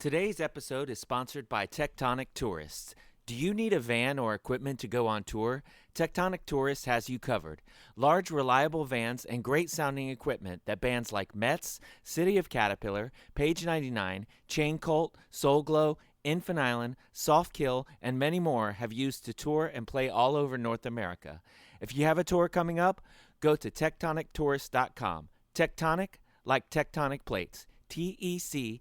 Today's episode is sponsored by Tectonic Tourists. Do you need a van or equipment to go on tour? Tectonic Tourists has you covered. Large, reliable vans and great sounding equipment that bands like Mets, City of Caterpillar, Page 99, Chain Cult, Soul Glow, Infant Island, Soft Kill, and many more have used to tour and play all over North America. If you have a tour coming up, go to tectonictourist.com. Tectonic, like tectonic plates. TECTONIC,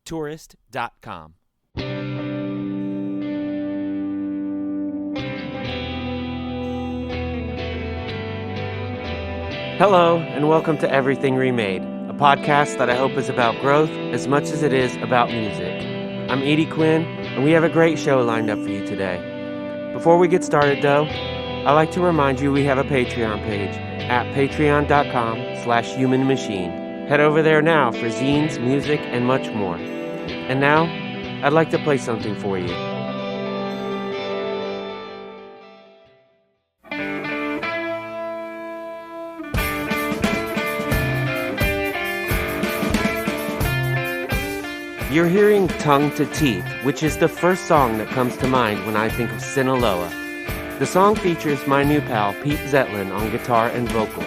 tourist.com. Hello, and welcome to Everything Remade, a podcast that I hope is about growth as much as it is about music. I'm Edie Quinn, and we have a great show lined up for you today. Before we get started, though, I'd like to remind you we have a Patreon page at patreon.com/humanmachine. Head over there now for zines, music, and much more. And now, I'd like to play something for you. You're hearing Tongue to Teeth, which is the first song that comes to mind when I think of Sinaloa. The song features my new pal, Pete Zetlan, on guitar and vocals.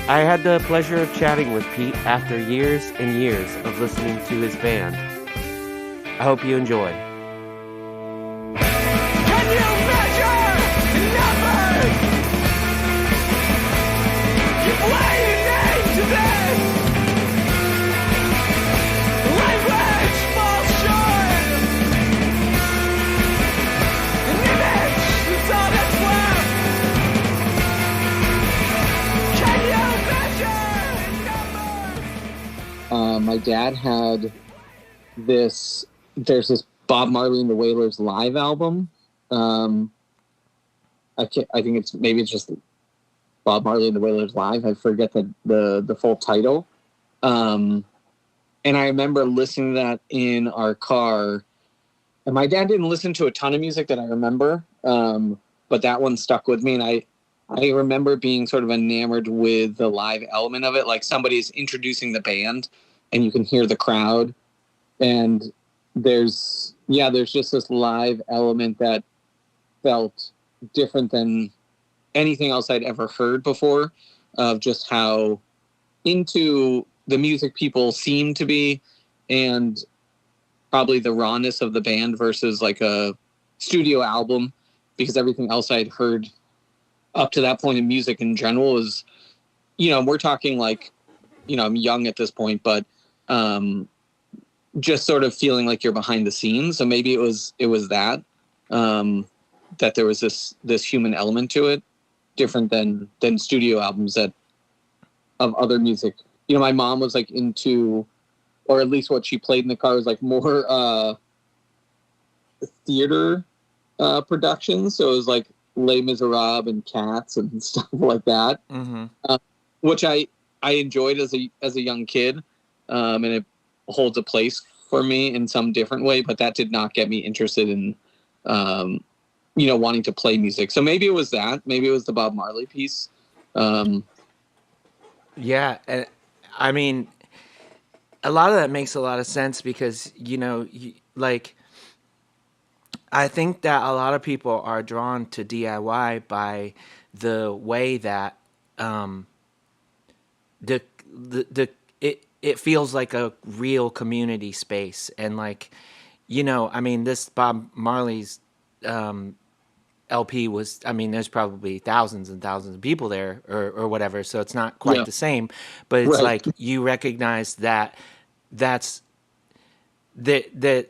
I had the pleasure of chatting with Pete after years and years of listening to his band. I hope you enjoy. Can you measure numbers? Give way your name to this. Language falls short. An image is all that's left. Can you measure numbers? My dad had there's this Bob Marley and the Wailers live album. I think it's just Bob Marley and the Wailers live. I forget the full title. And I remember listening to that in our car. And my dad didn't listen to a ton of music that I remember, but that one stuck with me. And I remember being sort of enamored with the live element of it, like somebody's introducing the band, and you can hear the crowd. And there's just this live element that felt different than anything else I'd ever heard before, of just how into the music people seem to be, and probably the rawness of the band versus like a studio album, because everything else I'd heard up to that point in music in general is, we're talking like, I'm young at this point, but just sort of feeling like you're behind the scenes. So maybe it was that there was this human element to it, different than studio albums of other music. My mom was like into, or at least what she played in the car was like more theater productions. So it was like Les Miserables and Cats and stuff like that, which I enjoyed as a young kid, and it holds a place for me in some different way, but that did not get me interested in, wanting to play music. So maybe it was that. Maybe it was the Bob Marley piece. Yeah, I mean, a lot of that makes a lot of sense because, I think that a lot of people are drawn to DIY by the way that it feels like a real community space. And this Bob Marley's LP was, there's probably thousands and thousands of people there or whatever. So it's not quite the same, but it's Right. like you recognize that that's the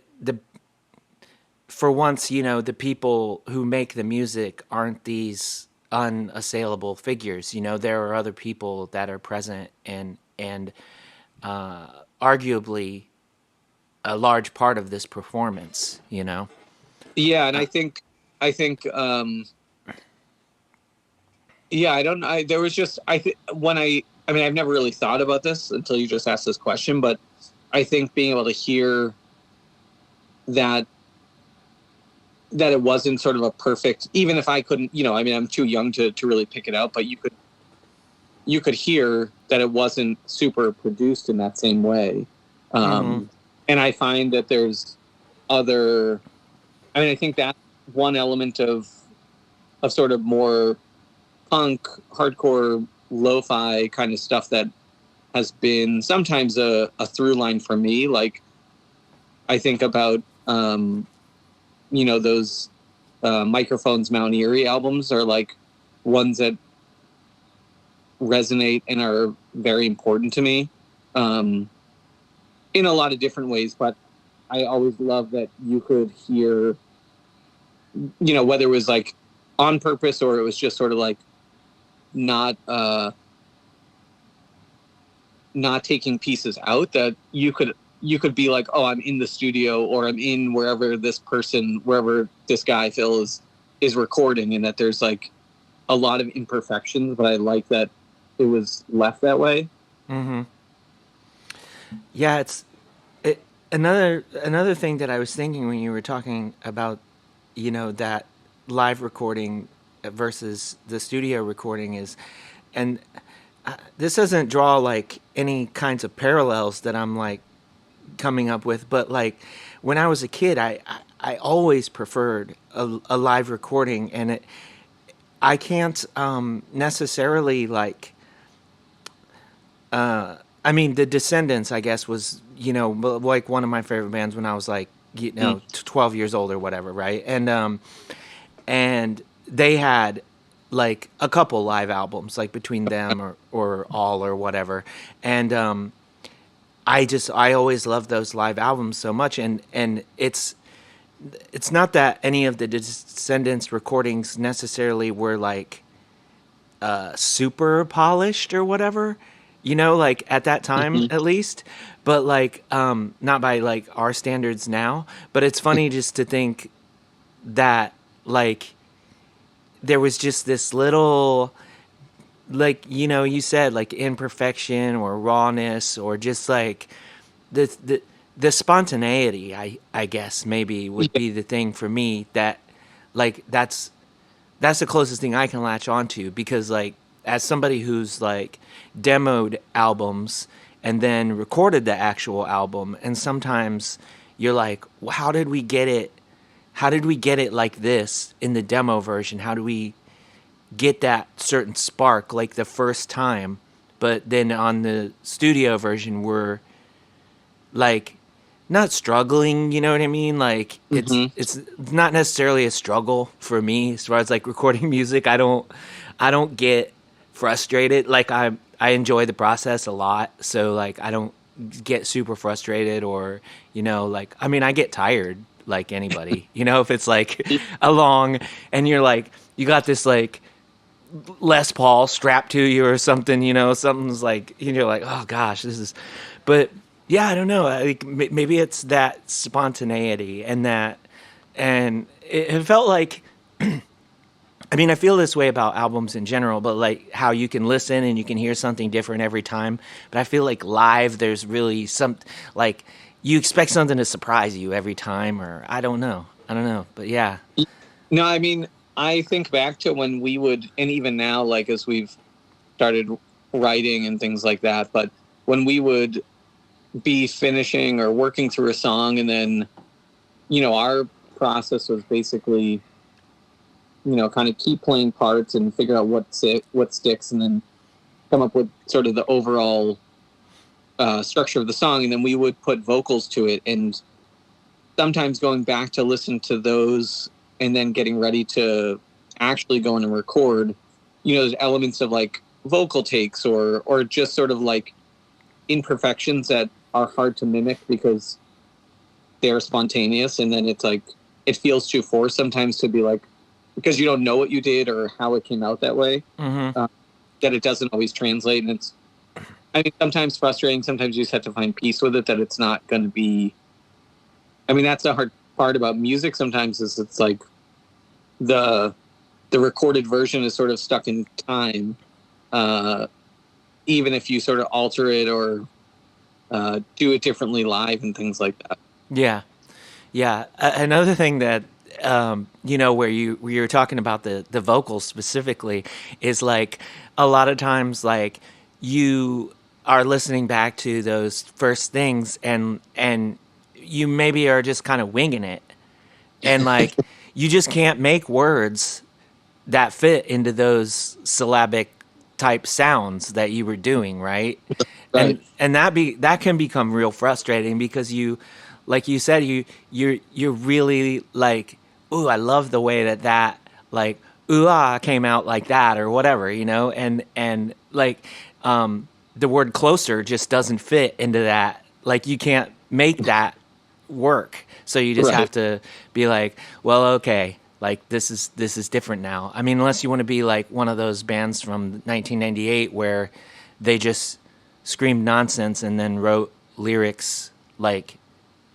for once, the people who make the music aren't these unassailable figures. There are other people that are present and arguably a large part of this performance, Yeah. And I think, I don't, there was just, I've never really thought about this until you just asked this question, but I think being able to hear that it wasn't sort of a perfect, even if I couldn't, I'm too young to really pick it out, but you could hear that it wasn't super produced in that same way. And I find that there's other. I mean, I think that's one element of sort of more punk, hardcore, lo-fi kind of stuff that has been sometimes a through line for me. Like, I think about, those Microphones Mount Erie albums are like ones that resonate and are very important to me in a lot of different ways. But I always love that you could hear, whether it was like on purpose or it was just sort of like not taking pieces out, that you could be like, oh, I'm in the studio, or I'm in wherever this guy Phil is recording, and that there's like a lot of imperfections, but I like that it was left that way. Yeah, another thing that I was thinking when you were talking about, that live recording versus the studio recording is, and this doesn't draw like any kinds of parallels that I'm like coming up with, but like when I was a kid, I always preferred a live recording, and I can't necessarily like. I mean, the Descendants, I guess, was like one of my favorite bands when I was like 12 years old or whatever, right? And they had like a couple live albums like between them or all or whatever, and I always loved those live albums so much, and it's not that any of the Descendants recordings necessarily were like super polished or whatever, like at that time at least, but like not by like our standards now. But it's funny just to think that like there was just this little, like, you said, like imperfection or rawness or just like the spontaneity, I guess maybe would be the thing for me, that like that's the closest thing I can latch onto, because like as somebody who's like demoed albums and then recorded the actual album, and sometimes you're like, well, how did we get it like this in the demo version? How do we get that certain spark like the first time, but then on the studio version we're like not struggling, you know what I mean? Like it's not necessarily a struggle for me as far as like recording music. I don't get frustrated. Like I enjoy the process a lot, so like I don't get super frustrated, or like, I mean, I get tired like anybody, if it's like a long, and you're like, you got this like Les Paul strapped to you or something, something's like, you're like, oh gosh, this is, but yeah, I don't know. Like maybe it's that spontaneity and it felt like, I mean, I feel this way about albums in general, but like how you can listen and you can hear something different every time. But I feel like live, there's really like you expect something to surprise you every time, or I don't know, but yeah. No, I mean, I think back to when we would, and even now, like as we've started writing and things like that, but when we would be finishing or working through a song, and then, our process was basically, kind of keep playing parts and figure out what sticks, and then come up with sort of the overall structure of the song, and then we would put vocals to it. And sometimes going back to listen to those and then getting ready to actually go in and record, there's elements of like vocal takes or just sort of like imperfections that are hard to mimic because they're spontaneous, and then it's like it feels too forced sometimes to be like, because you don't know what you did or how it came out that way, that it doesn't always translate. And it's, I mean, sometimes frustrating. Sometimes you just have to find peace with it, that it's not going to be, I mean, that's the hard part about music sometimes, is it's like the recorded version is sort of stuck in time, even if you sort of alter it or do it differently live and things like that. Yeah. Another thing that where you were talking about the vocals specifically, is like a lot of times like you are listening back to those first things, and you maybe are just kind of winging it, and like you just can't make words that fit into those syllabic type sounds that you were doing, right? Right. And that can become real frustrating because you, like you said, you're really like, ooh, I love the way that like ooh ah came out like that or whatever, and like the word closer just doesn't fit into that. Like you can't make that work. So you just Right. have to be like, well, okay, like this is different now. I mean, unless you want to be like one of those bands from 1998 where they just screamed nonsense and then wrote lyrics like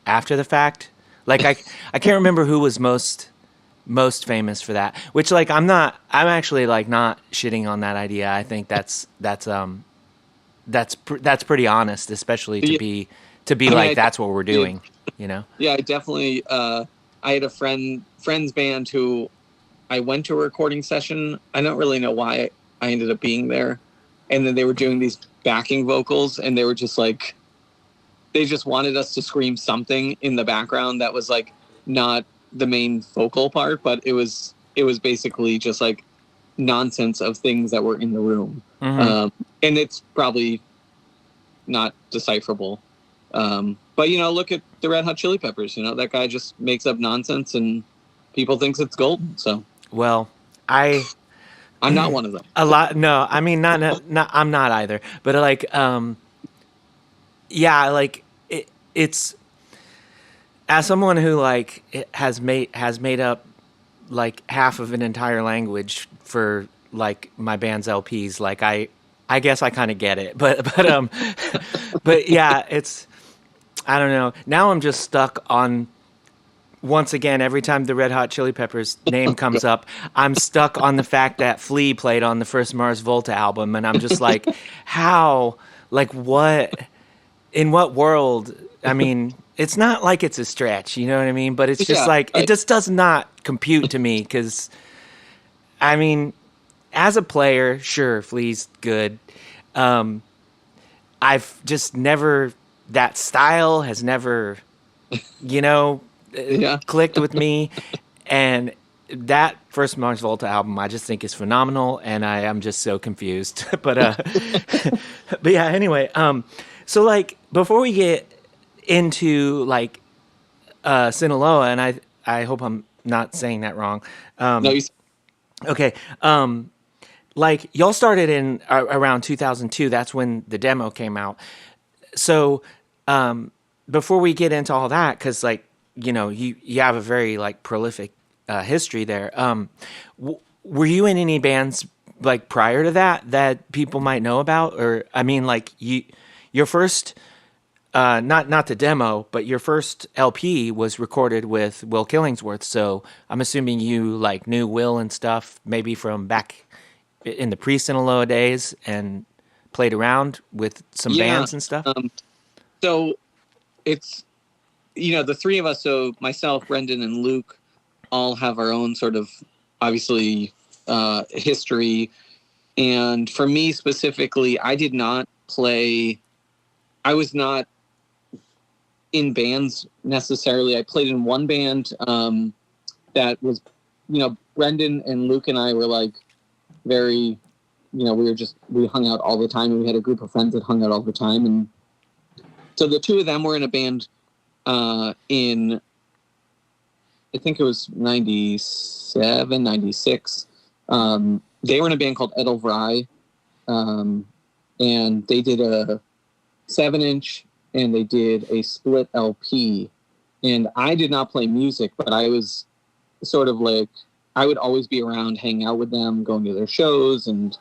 after the fact. Like I can't remember who was most famous for that. Which like I'm actually like not shitting on that idea. I think that's pretty honest, especially to Yeah, be I mean, like I that's what we're definitely, doing, you know. yeah, I definitely. I had a friend's band who I went to a recording session. I don't really know why I ended up being there, and then they were doing these backing vocals, and they were just like, they just wanted us to scream something in the background that was like not the main vocal part, but it was basically just like nonsense of things that were in the room. Mm-hmm. And it's probably not decipherable. But look at the Red Hot Chili Peppers. That guy just makes up nonsense, and people thinks it's golden. So Well, I I'm not one of them. a lot. No, I mean not. I'm not either. But like, yeah, like it's as someone who like has made up like half of an entire language for like my band's LPs. Like I guess I kind of get it. But but yeah, it's I don't know. Now I'm just stuck on once again, every time the Red Hot Chili Peppers name comes up, I'm stuck on the fact that Flea played on the first Mars Volta album, and I'm just like, how? Like, what? In what world? I mean, it's not like it's a stretch, you know what I mean? But it's just Yeah, like, it right. just does not compute to me because, I mean, as a player, sure, Flea's good. Um, I've just never, that style has never you know, Yeah. clicked with me. And that first Mars Volta album, I just think is phenomenal, and I am just so confused. But yeah. Anyway, so like before we get into like Sinaloa, and I hope I'm not saying that wrong. No, Okay, like y'all started in around 2002. That's when the demo came out. So before we get into all that, because like you have a very like prolific history there. Were you in any bands like prior to that people might know about, or I mean, like your first not the demo, but your first LP was recorded with Will Killingsworth. So I'm assuming you like knew Will and stuff, maybe from back in the pre-Sinaloa days, and played around with some yeah. bands and stuff. So it's the three of us. So myself, Brendan, and Luke all have our own sort of obviously history. And for me specifically, I did not play. I was not in bands necessarily. I played in one band that was, Brendan and Luke and I were like very, we hung out all the time, and we had a group of friends that hung out all the time. And so the two of them were in a band in, I think it was 97, 96. They were in a band called Edelvrij, and they did a 7-inch and they did a split LP. And I did not play music, but I was sort of like, I would always be around, hanging out with them, going to their shows, and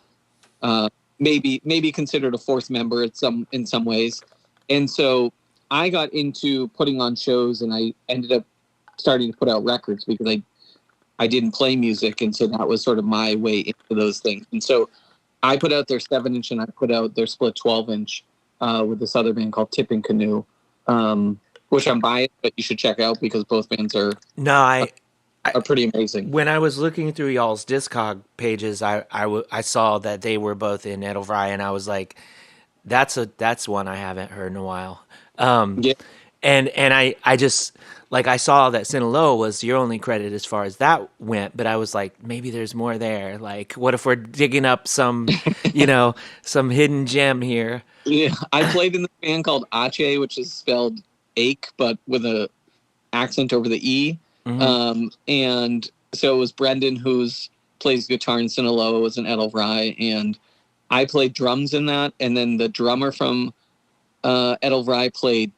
maybe considered a fourth member in some ways. And so I got into putting on shows, and I ended up starting to put out records because I didn't play music, and so that was sort of my way into those things. And so I put out their 7-inch, and I put out their split 12-inch with this other band called Tipping Canoe, which I'm biased, but you should check out because both bands are No, are pretty amazing. when I was looking through y'all's Discog pages, I saw that they were both in Edelvrij, and I was like, That's one I haven't heard in a while. Um, Yeah. and I just like I saw that Sinaloa was your only credit as far as that went, but I was like, maybe there's more there. Like, what if we're digging up some, some hidden gem here? Yeah, I played in the band called Ache, which is spelled ache, but with a accent over the E. Hmm. And so it was Brendan, who's plays guitar in Sinaloa, was an Edelweiss, and I played drums in that. And then the drummer from Edelweiss played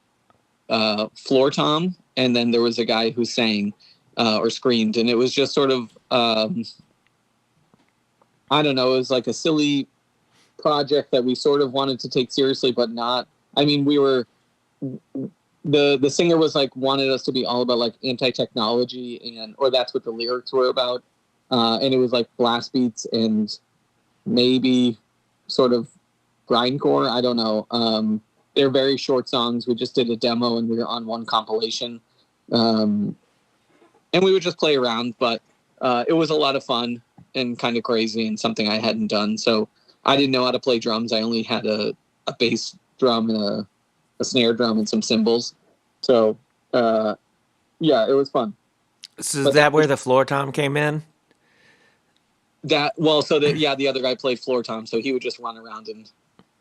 floor tom, and then there was a guy who sang or screamed, and it was just sort of I don't know, it was like a silly project that we sort of wanted to take seriously, but not. I mean, we were the singer was like wanted us to be all about like anti-technology, and or that's what the lyrics were about, and it was like blast beats and maybe sort of grindcore. I don't know. They're very short songs. We just did a demo and we were on one compilation, and we would just play around. But it was a lot of fun and kind of crazy and something I hadn't done. So I didn't know how to play drums. I only had a bass drum and a snare drum and some cymbals. So yeah, it was fun. So is But that where the floor tom came in? the other guy played floor tom, so he would just run around and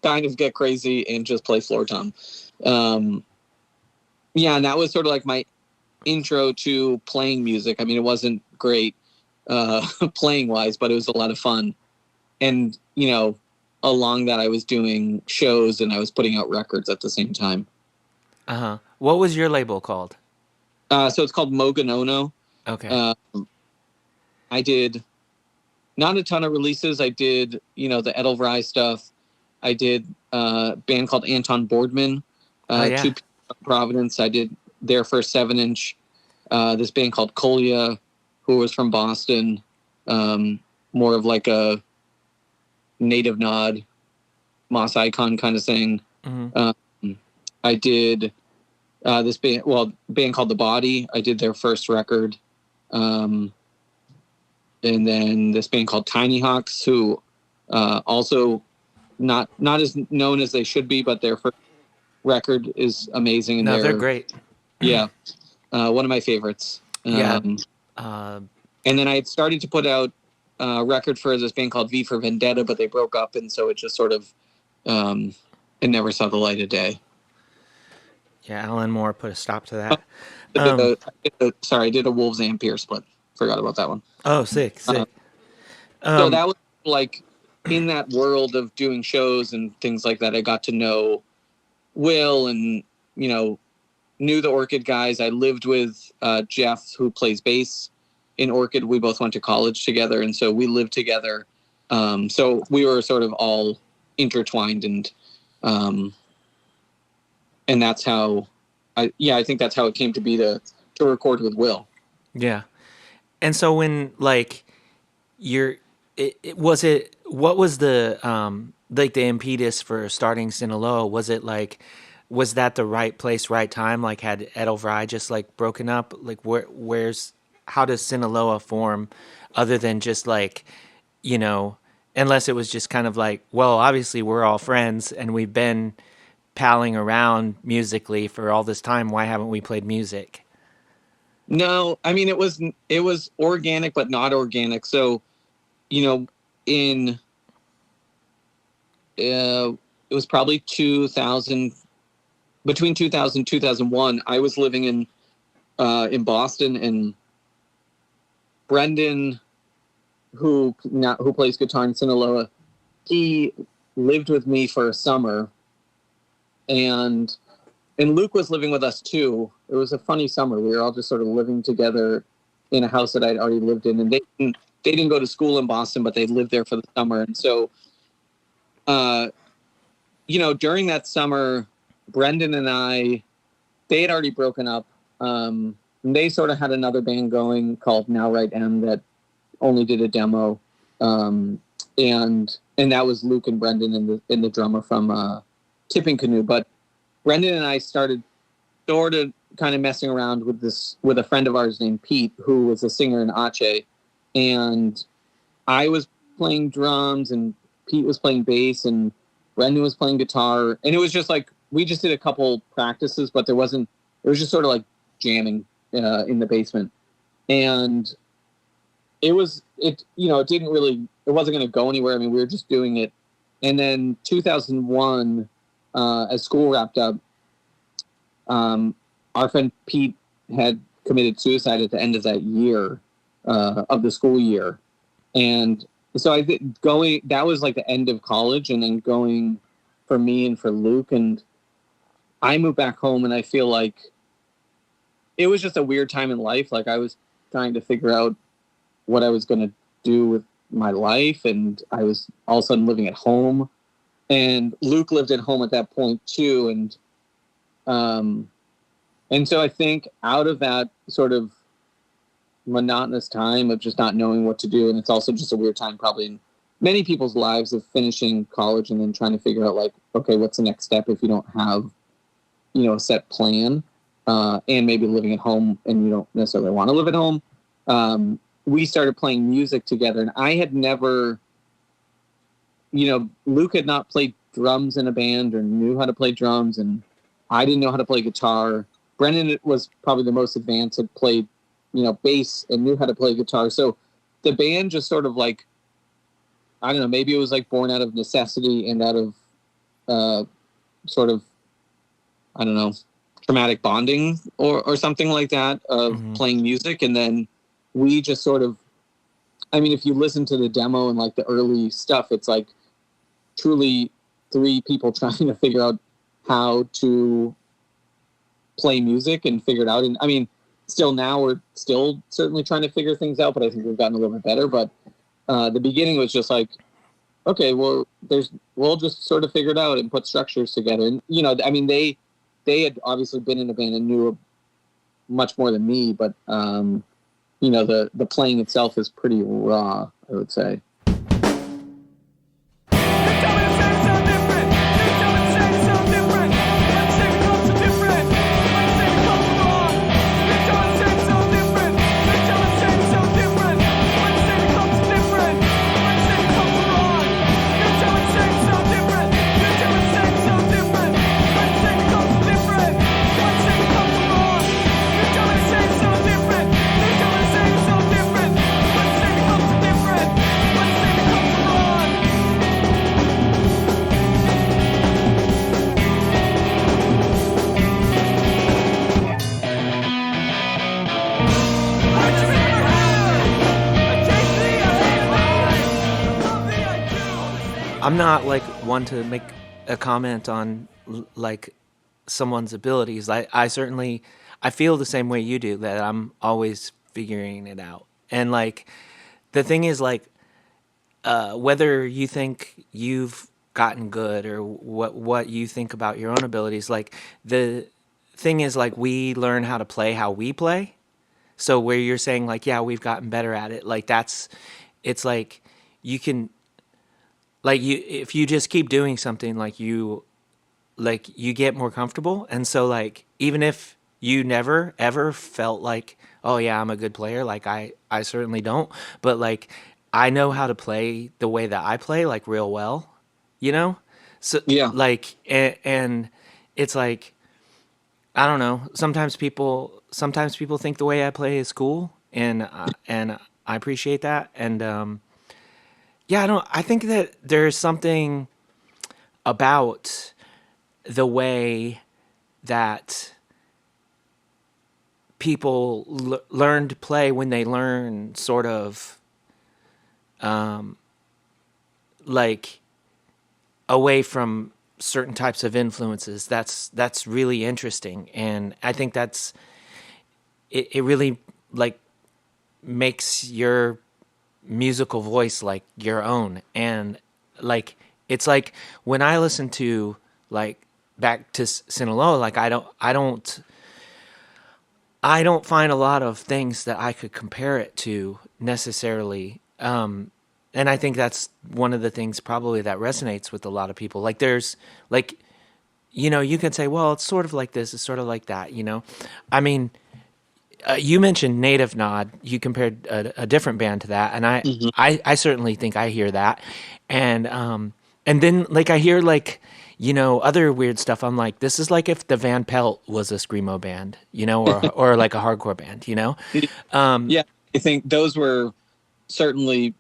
kind of get crazy and just play floor tom. Yeah, and that was sort of like my intro to playing music. I mean, it wasn't great playing wise, but it was a lot of fun. And along that, I was doing shows and I was putting out records at the same time. Uh-huh. What was your label called? So it's called Moganono. Okay. I did not a ton of releases. I did, the Edelweiss stuff. I did a band called Anton Boardman, Oh yeah. two people from Providence. I did their first 7-inch. This band called Kolya, who was from Boston, more of like a native nod, Moss Icon kind of thing. Mm-hmm. I did this band called The Body. I did their first record. And then this band called Tiny Hawks, who also not as known as they should be, but their first record is amazing. And No, they're great. Yeah, one of my favorites. Yeah. And then I had started to put out a record for this band called V for Vendetta, but they broke up, and so it just sort of it never saw the light of day. Yeah, Alan Moore put a stop to that. I did a Wolves Ampere split. Forgot about that one. Oh, sick. So that was like in that world of doing shows and things like that. I got to know Will and, knew the Orchid guys. I lived with Jeff, who plays bass in Orchid. We both went to college together, and so we lived together. So we were sort of all intertwined, and that's how I think that's how it came to be to record with Will. Yeah. And so when like what was the like the impetus for starting Sinaloa? Was it like, was that the right place, right time? Like had Edelweiss just like broken up? Like how does Sinaloa form other than just like, unless it was just kind of like, well, obviously we're all friends and we've been palling around musically for all this time. Why haven't we played music? No, I mean, it was organic, but not organic. So, it was probably 2000, between 2000 and 2001, I was living in Boston, and Brendan, who plays guitar in Sinaloa, he lived with me for a summer, and Luke was living with us too. It was a funny summer. We were all just sort of living together in a house that I'd already lived in, and they didn't go to school in Boston, but they lived there for the summer. And so, during that summer, Brendan and they had already broken up. And they sort of had another band going called Now Right M that only did a demo. And that was Luke and Brendan and the drummer from Tipping Canoe. But Brendan and I started sort of kind of messing around with a friend of ours named Pete, who was a singer in Ache. And I was playing drums and Pete was playing bass, and Brendan was playing guitar, and it was just like we just did a couple practices, but it was just sort of like jamming in the basement, and it wasn't going to go anywhere. I mean, we were just doing it. And then 2001, as school wrapped up, our friend Pete had committed suicide at the end of that year, of the school year. And so that was like the end of college, and then going for me and for Luke. And I moved back home, and I feel like it was just a weird time in life. Like I was trying to figure out what I was going to do with my life, and I was all of a sudden living at home, and Luke lived at home at that point too, and so I think out of that sort of monotonous time of just not knowing what to do, and it's also just a weird time probably in many people's lives of finishing college and then trying to figure out like, okay, what's the next step if you don't have a set plan, and maybe living at home and you don't necessarily want to live at home. We started playing music together, and I had never, Luke had not played drums in a band or knew how to play drums, and I didn't know how to play guitar. Brendan was probably the most advanced, had played, bass and knew how to play guitar. So the band just sort of like, I don't know, maybe it was like born out of necessity and out of sort of, I don't know, traumatic bonding or something like that of playing music. And then we just sort of, I mean, if you listen to the demo and like the early stuff, it's like truly three people trying to figure out how to play music and figure it out. And I mean, still now we're still certainly trying to figure things out, but I think we've gotten a little bit better. But the beginning was just like, okay, well, we'll just sort of figure it out and put structures together. And, I mean, they had obviously been in a band and knew much more than me, but, the playing itself is pretty raw, I would say. I'm not like one to make a comment on like someone's abilities. I certainly I feel the same way you do, that I'm always figuring it out. And like the thing is like whether you think you've gotten good or what you think about your own abilities, like the thing is like we learn how to play how we play. So where you're saying like, yeah, we've gotten better at it, like it's like you can, like you, if you just keep doing something, like you get more comfortable. And so like, even if you never ever felt like, oh yeah, I'm a good player, like I certainly don't, but like I know how to play the way that I play, like real well, you know? So Yeah. like, and it's like, I don't know. Sometimes people think the way I play is cool, and I appreciate that. And yeah, I think that there's something about the way that people learn to play when they learn sort of like away from certain types of influences. That's really interesting, and I think that's it really like makes your musical voice like your own. And like it's like when I listen to like back to Sinaloa, like I don't find a lot of things that I could compare it to necessarily. And I think that's one of the things probably that resonates with a lot of people. Like there's like, you know, you can say, well, it's sort of like this, it's sort of like that, you know? I mean, you mentioned Native Nod. You compared a different band to that, and I certainly think I hear that, and And then like I hear like, other weird stuff. I'm like, this is like if the Van Pelt was a screamo band, or like a hardcore band. Yeah, I think those were certainly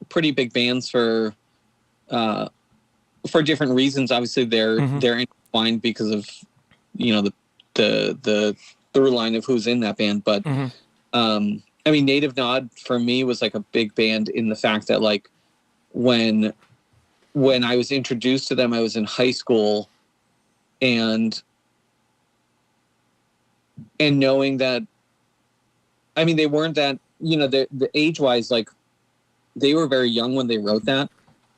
pretty big bands for different reasons. Obviously, they're intertwined because of the through line of who's in that band. But I mean, Native Nod for me was like a big band in the fact that like when I was introduced to them, I was in high school, and knowing that, I mean, they weren't that, the age wise, like they were very young when they wrote that.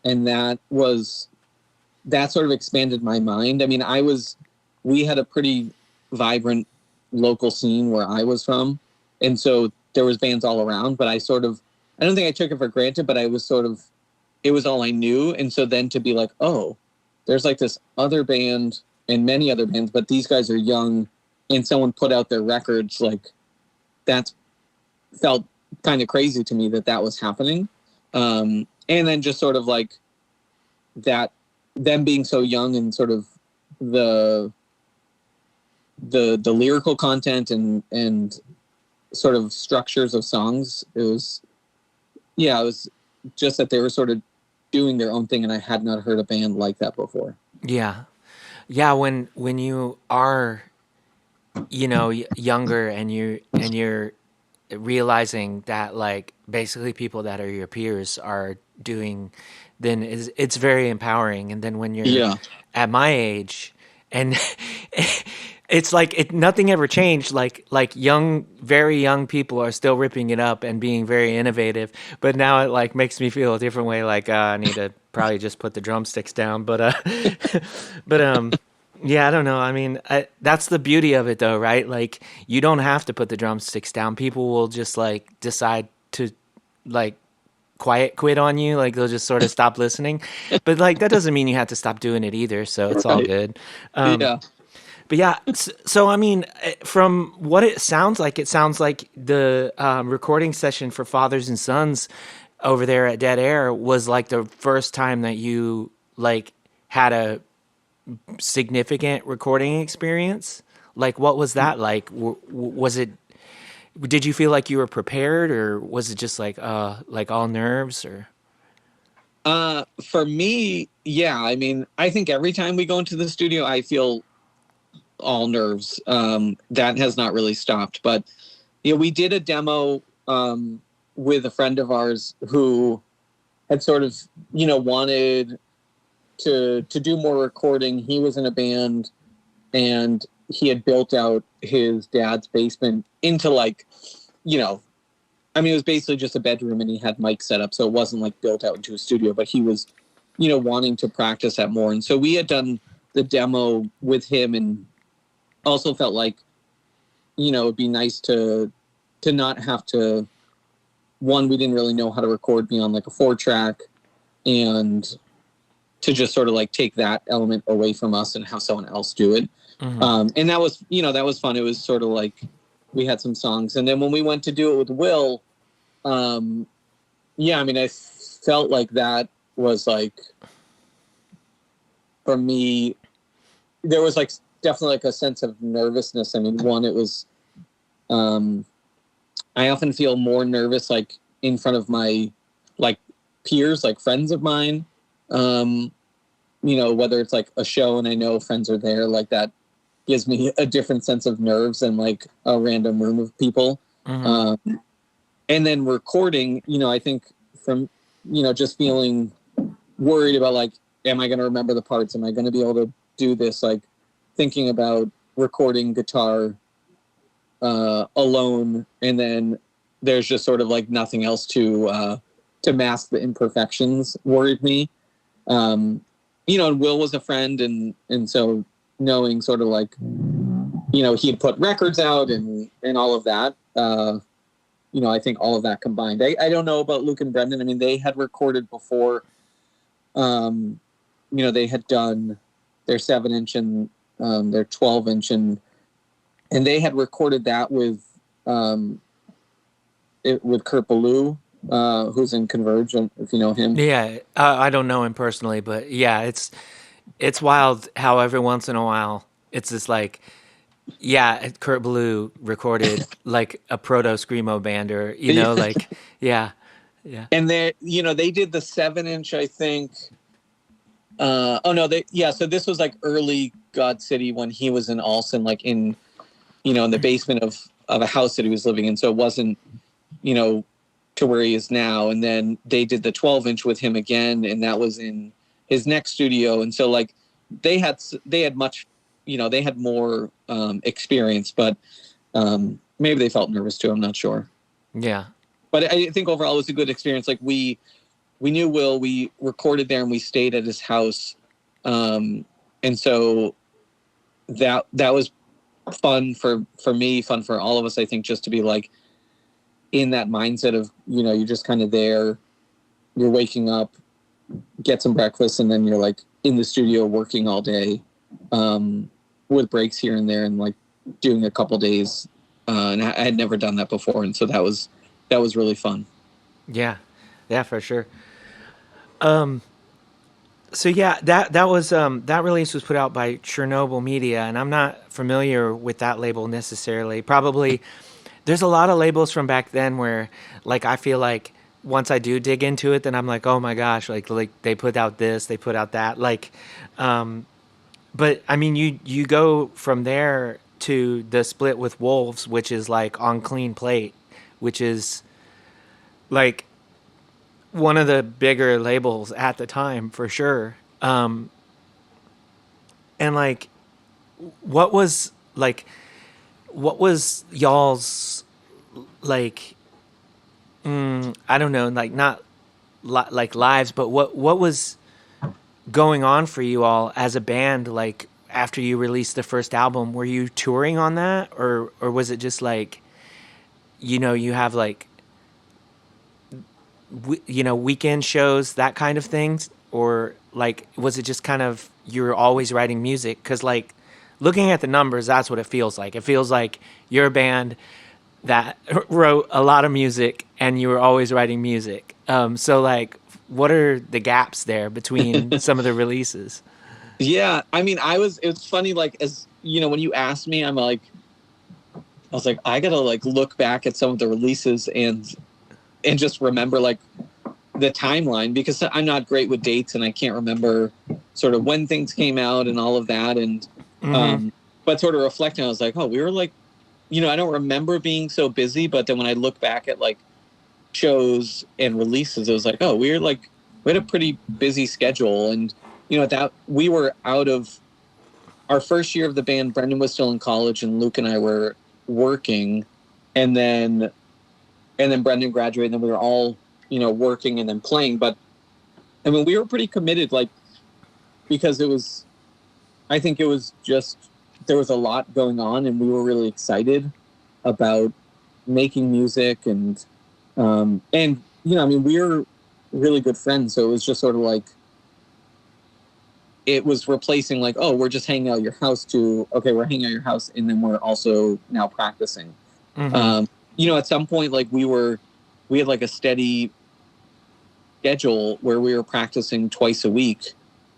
And that sort of expanded my mind. I mean, we had a pretty vibrant local scene where I was from. And so there was bands all around, but I don't think I took it for granted, but I was it was all I knew. And so then to be like, oh, there's like this other band and many other bands, but these guys are young and someone put out their records, like that felt kind of crazy to me that was happening. And then just sort of like that, them being so young and sort of the lyrical content and sort of structures of songs. It was just that they were sort of doing their own thing, and I had not heard a band like that before. Yeah. When you are, younger and you're realizing that like basically people that are your peers are doing, then it's very empowering. And then when you're at my age and it's like nothing ever changed. Like very young people are still ripping it up and being very innovative. But now it like makes me feel a different way. Like I need to probably just put the drumsticks down. But yeah, I don't know. I mean, that's the beauty of it, though, right? Like you don't have to put the drumsticks down. People will just like decide to like quit on you. Like they'll just sort of stop listening. But like that doesn't mean you have to stop doing it either. So it's all good. Yeah. But yeah, so I mean, from what it sounds like the recording session for Fathers and Sons over there at Dead Air was like the first time that you like had a significant recording experience. Like, what was that like? Was it? Did you feel like you were prepared, or was it just like all nerves, or? For me, yeah. I mean, I think every time we go into the studio, I feel all nerves. That has not really stopped. But we did a demo with a friend of ours who had sort of wanted to do more recording. He was in a band, and he had built out his dad's basement into like, I mean, it was basically just a bedroom, and he had mics set up, so it wasn't like built out into a studio, but he was wanting to practice that more. And so we had done the demo with him, and also felt like, it'd be nice to not have to, we didn't really know how to record beyond like a 4-track, and to just sort of like take that element away from us and have someone else do it. Mm-hmm. And that was, that was fun. It was sort of like we had some songs. And then when we went to do it with Will, I mean, I felt like that was like, for me, there was like definitely like a sense of nervousness. I mean, one, it was, I often feel more nervous like in front of my like peers, like friends of mine, whether it's like a show and I know friends are there, like that gives me a different sense of nerves than like a random room of people. Mm-hmm. And then recording, I think from, just feeling worried about like, am I going to remember the parts? Am I going to be able to do this? Like thinking about recording guitar alone, and then there's just sort of like nothing else to mask the imperfections worried me. And Will was a friend, and so knowing sort of like, he'd put records out and all of that, I think all of that combined. I don't know about Luke and Brendan. I mean, they had recorded before, they had done their 7-inch and their 12-inch, and they had recorded that with Kurt Ballou, who's in Converge, if you know him. Yeah, I don't know him personally, but yeah, it's wild how every once in a while it's just like, yeah, Kurt Ballou recorded like a proto screamo band, or Yeah. like yeah, yeah, And they did the 7-inch, I think. Oh no, so this was like early God City when he was in Alston, like in the basement of a house that he was living in. So it wasn't, to where he is now. And then they did the 12-inch with him again, and that was in his next studio. And so like they had much, they had more experience, but maybe they felt nervous too. I'm not sure. yeah, But I think overall it was a good experience. Like we knew Will, we recorded there, and we stayed at his house. And so that was fun for me, fun for all of us, I think, just to be like in that mindset of, you're just kind of there, you're waking up, get some breakfast, and then you're like in the studio working all day, with breaks here and there, and like doing a couple days. And I had never done that before. And so that was really fun. yeah, yeah, for sure. So yeah, that was that release was put out by Chernobyl Media, and I'm not familiar with that label necessarily. Probably there's a lot of labels from back then where like I feel like once I do dig into it, then I'm like, oh my gosh, like they put out this, they put out that, like, but I mean you go from there to the split with Wolves, which is like on Clean Plate, which is like one of the bigger labels at the time for sure. And like, what was like, what was y'all's like? I don't know, like not like lives, but what was going on for you all as a band? Like after you released the first album, were you touring on that, or was it just like, you have like weekend shows, that kind of things, or like was it just kind of you were always writing music? Because like looking at the numbers, that's what it feels like. It feels like you're a band that wrote a lot of music and you were always writing music. So like, what are the gaps there between some of the releases? Yeah, I mean, it's funny, like, as when you asked me, I was like, I gotta like look back at some of the releases and just remember like the timeline, because I'm not great with dates and I can't remember sort of when things came out and all of that. And but sort of reflecting, I was like, oh, we were like, I don't remember being so busy, but then when I look back at like shows and releases, it was like, oh, we had a pretty busy schedule. And that we were out of our first year of the band. Brendan was still in college and Luke and I were working, and then Brendan graduated, and then we were all, working and then playing. But I mean, we were pretty committed, like, because I think it was just, there was a lot going on, and we were really excited about making music. And I mean, we were really good friends. So it was just sort of like, it was replacing like, oh, we're just hanging out at your house, to, okay, we're hanging out at your house, and then we're also now practicing. At some point, like we had like a steady schedule where we were practicing twice a week.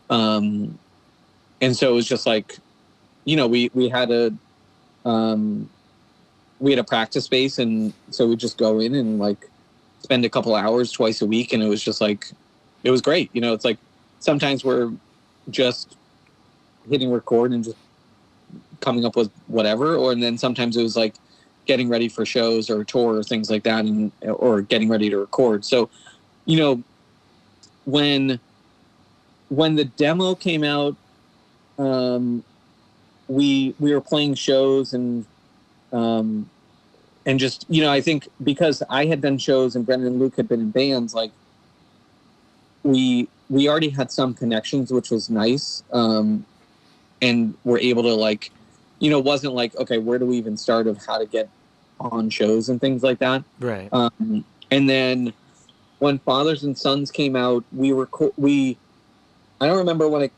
And so it was just like, we had a practice space. And so we just go in and like spend a couple hours twice a week. And it was just like, it was great. It's like, sometimes we're just hitting record and just coming up with whatever. And then sometimes it was like getting ready for shows or tour or things like that, or getting ready to record. So, when the demo came out, we were playing shows and just, I think because I had done shows and Brendan and Luke had been in bands, like we already had some connections, which was nice. And we're able to like, wasn't like, okay, where do we even start of how to get on shows and things like that. Right. And then when Fathers and Sons came out, I don't remember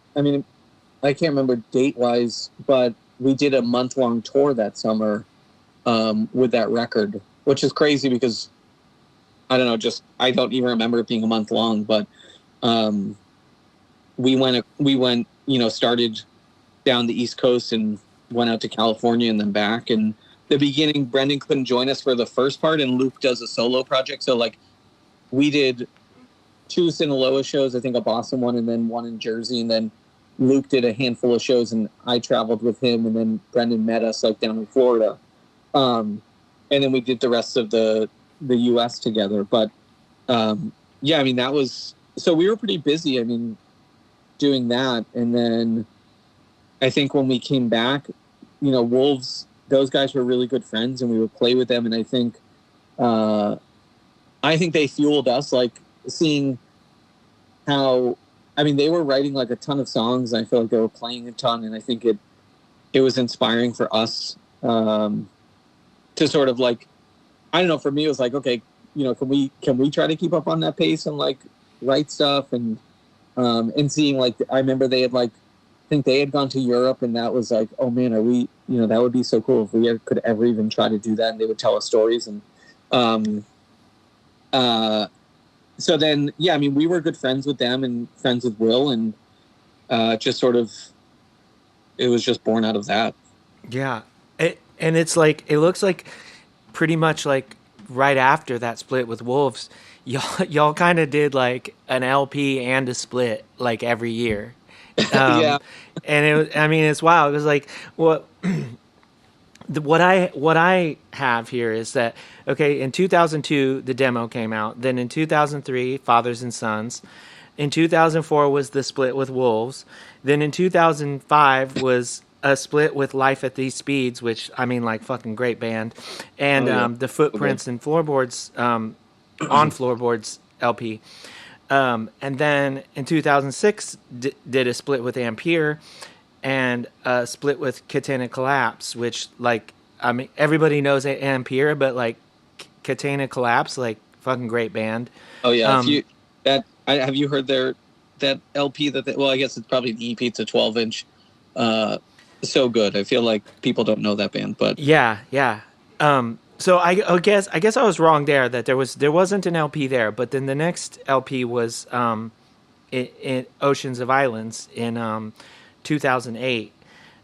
I can't remember date wise, but we did a month-long tour that summer with that record, which is crazy because I don't know, just I don't even remember it being a month long, but um, we went, started down the East Coast and went out to California and then back. And the beginning, Brendan couldn't join us for the first part, and Luke does a solo project. So like we did 2 Sinaloa shows, I think a Boston one and then one in Jersey, and then Luke did a handful of shows, and I traveled with him, and then Brendan met us like down in Florida, and then we did the rest of the U.S. together. But yeah, I mean that was so we were pretty busy. I mean, doing that, and then I think when we came back, Wolves, those guys were really good friends, and we would play with them, and I think they fueled us, like seeing how, I mean, they were writing like a ton of songs. And I feel like they were playing a ton, and I think it was inspiring for us to sort of like, I don't know, for me it was like, okay, can we try to keep up on that pace and like write stuff and seeing like, I remember they had like, I think they had gone to Europe, and that was like, oh man, are we, that would be so cool if we could ever even try to do that, and they would tell us stories. And so then, yeah, I mean, we were good friends with them and friends with Will, and just sort of, it was just born out of that. Yeah. And it's like, it looks like pretty much like right after that split with Wolves, y'all kind of did like an LP and a split like every year. Yeah. And I mean, it's wild. It was like, what I have here is that, okay, in 2002 the demo came out, then in 2003 Fathers and Sons, in 2004 was the split with Wolves, then in 2005 was a split with Life at These Speeds, which I mean, like, fucking great band, and the Footprints and Floorboards on Floorboards LP. And then in 2006 did a split with Ampere, and a split with Catena Collapse, which, like, I mean, everybody knows Ampere, but like Catena Collapse, like, fucking great band. Oh yeah. Have you heard that LP well, I guess it's probably the EP. It's a 12-inch. So good. I feel like people don't know that band, but yeah. So I guess I was wrong there, that there wasn't an LP there, but then the next LP was in Oceans of Islands in 2008.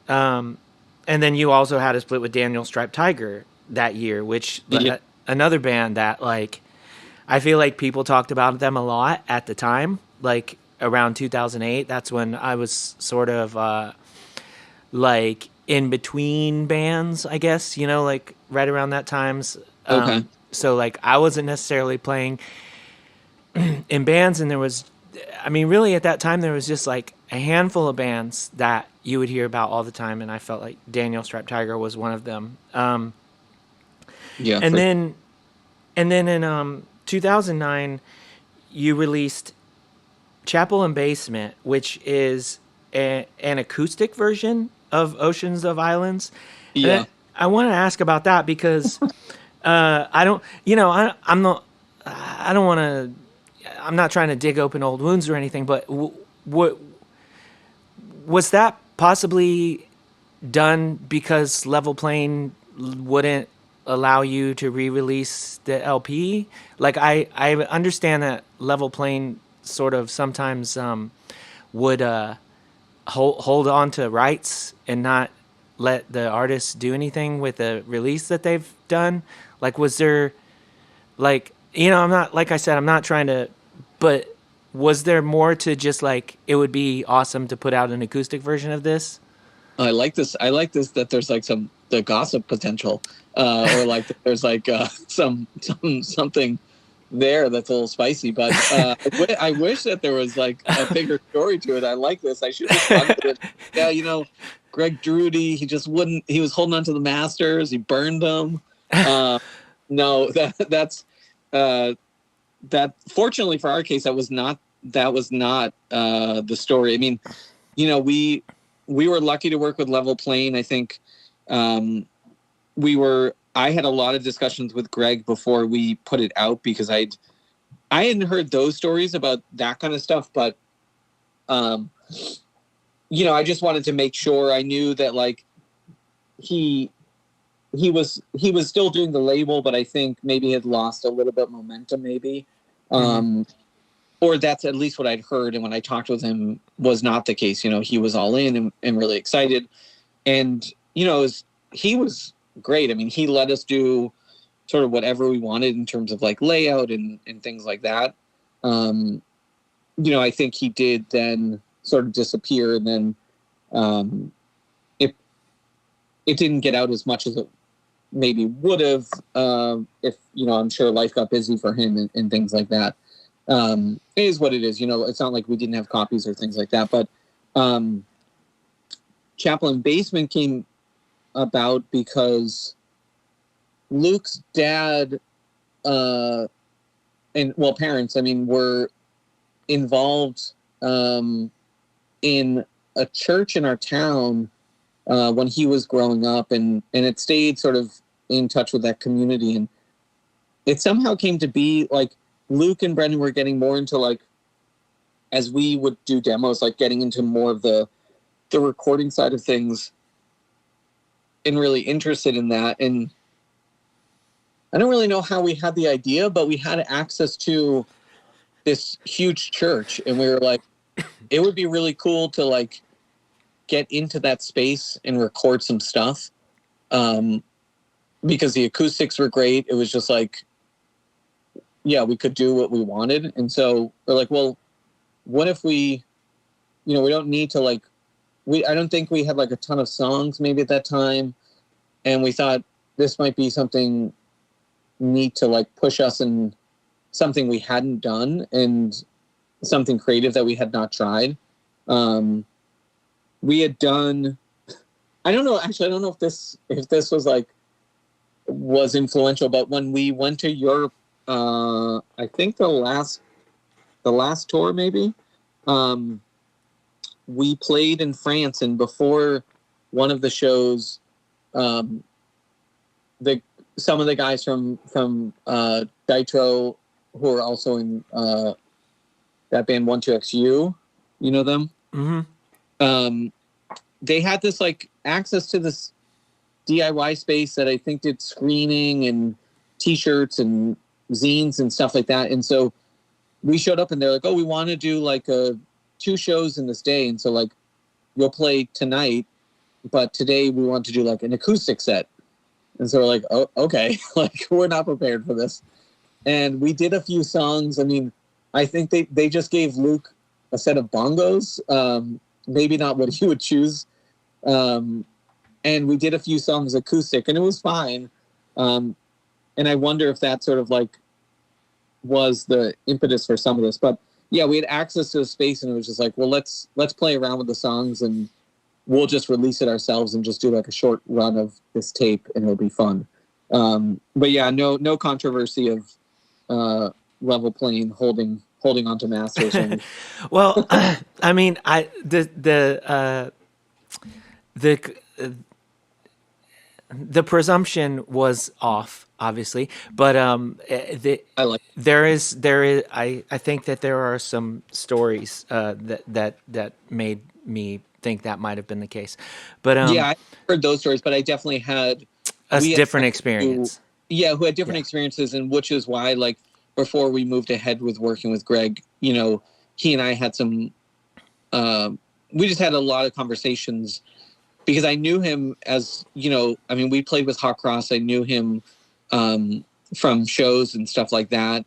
And then you also had a split with Daniel Striped Tiger that year, which another band that, like, I feel like people talked about them a lot at the time, like around 2008. That's when I was sort of like in between bands, I guess, like right around that times. Okay. So like I wasn't necessarily playing in bands, and really at that time there was just like a handful of bands that you would hear about all the time, and I felt like Daniel Striped Tiger was one of them. Yeah. And then in 2009 you released Chapel and Basement, which is an acoustic version of Oceans of Islands. Yeah. I want to ask about that because I don't, I'm not, I don't want to, I'm not trying to dig open old wounds or anything, but what was that possibly done because Level Plane wouldn't allow you to re-release the LP? Like, I understand that Level Plane sort of sometimes would hold on to rights and not let the artists do anything with the release that they've done. Like, was there, like, I'm not, like I said, I'm not trying to, but was there more to just like, it would be awesome to put out an acoustic version of this? I like this that there's like the gossip potential, or like there's like something there that's a little spicy, but I wish that there was like a bigger story to it. I like this. I should have responded to it. Yeah, Greg Drudy, he was holding on to the masters, he burned them. No, that's that fortunately for our case, that was not the story. I mean, we were lucky to work with Level Plane. I think I had a lot of discussions with Greg before we put it out, because I hadn't heard those stories about that kind of stuff, but I just wanted to make sure I knew that, like, he he was still doing the label, but I think maybe had lost a little bit momentum, maybe. Or that's at least what I'd heard. And when I talked with him, was not the case. You know, he was all in and really excited. And, you know, he was great. I mean, he let us do sort of whatever we wanted in terms of like layout and things like that. You know, I think he did then sort of disappear, and then it didn't get out as much as it maybe would have if, you know, I'm sure life got busy for him and things like that. It is what it is. You know, it's not like we didn't have copies or things like that. But Chapel and Basement came about because Luke's dad parents, I mean, were involved in a church in our town when he was growing up, and it stayed sort of in touch with that community. And it somehow came to be like Luke and Brendan were getting more into, like, as we would do demos, like getting into more of the recording side of things and really interested in that. And I don't really know how we had the idea, but we had access to this huge church, and we were like, it would be really cool to like get into that space and record some stuff. Because the acoustics were great. It was just like, yeah, we could do what we wanted. And so we're like, well, what if we, you know, we don't need to like, I don't think we had like a ton of songs maybe at that time. And we thought this might be something neat to like push us in something we hadn't done and something creative that we had not tried. We had done, I don't know if this was like, was influential, but when we went to Europe, I think the last tour maybe, we played in France, and before one of the shows, some of the guys from Ditro, who are also in that band 12XU, you know them? Mm-hmm. They had this like access to this DIY space that I think did screening and T-shirts and zines and stuff like that. And so we showed up, and they're like, "Oh, we want to do like 2 shows in this day, and so like you'll play tonight, but today we want to do like an acoustic set." And so we're like, "Oh, okay." Like, we're not prepared for this. And we did a few songs. I mean, I think they just gave Luke a set of bongos, maybe not what he would choose. And we did a few songs acoustic, and it was fine. And I wonder if that sort of like was the impetus for some of this. But yeah, we had access to a space, and it was just like, well, let's play around with the songs, and we'll just release it ourselves and just do like a short run of this tape, and it'll be fun. But yeah, no controversy of Level Plane holding onto masters. Well, I mean, the presumption was off, obviously, but I think that there are some stories that made me think that might have been the case. But yeah, I heard those stories, but I definitely had a different experience. Who had different experiences, and which is why, like, before we moved ahead with working with Greg, you know, he and I had some, we just had a lot of conversations, because I knew him as, you know, I mean, we played with Hot Cross. I knew him from shows and stuff like that.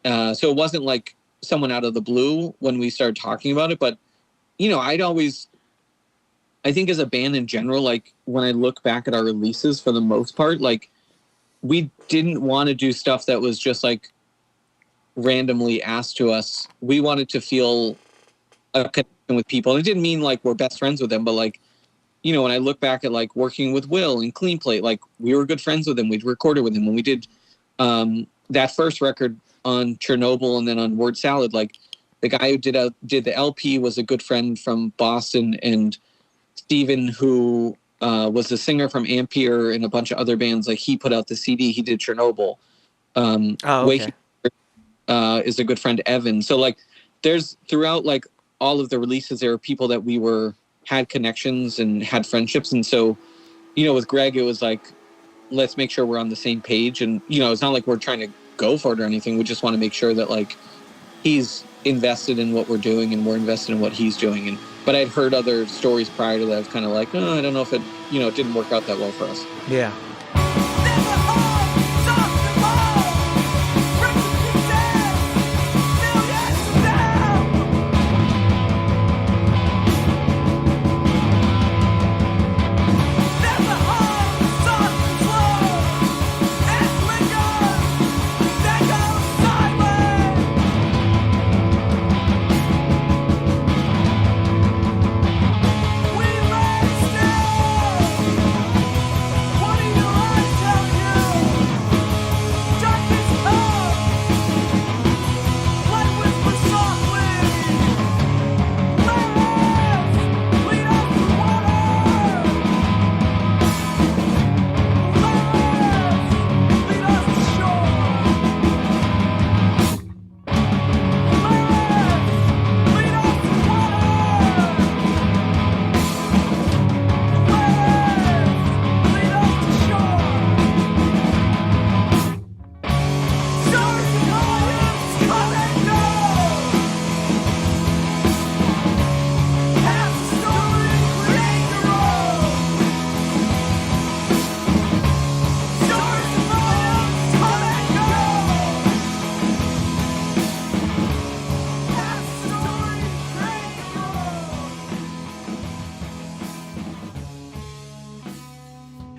So it wasn't like someone out of the blue when we started talking about it. But, you know, I think as a band in general, like when I look back at our releases for the most part, like we didn't want to do stuff that was just like randomly asked to us. We wanted to feel a connection with people. And it didn't mean like we're best friends with them, but like, you know, when I look back at like working with Will and Clean Plate, like we were good friends with him. We'd recorded with him when we did that first record on Chernobyl and then on Word Salad. Like the guy who did the LP was a good friend from Boston, and Steven, who was the singer from Ampere and a bunch of other bands, like he put out the CD. He did Chernobyl. Okay. Is a good friend, Evan. So like there's throughout like all of the releases, there were people that we had connections and had friendships. And so, you know, with Greg, it was like, let's make sure we're on the same page. And, you know, it's not like we're trying to go for it or anything. We just want to make sure that, like, he's invested in what we're doing and we're invested in what he's doing. And but I'd heard other stories prior to that. I was kind of like, oh, I don't know if it, you know, it didn't work out that well for us. Yeah.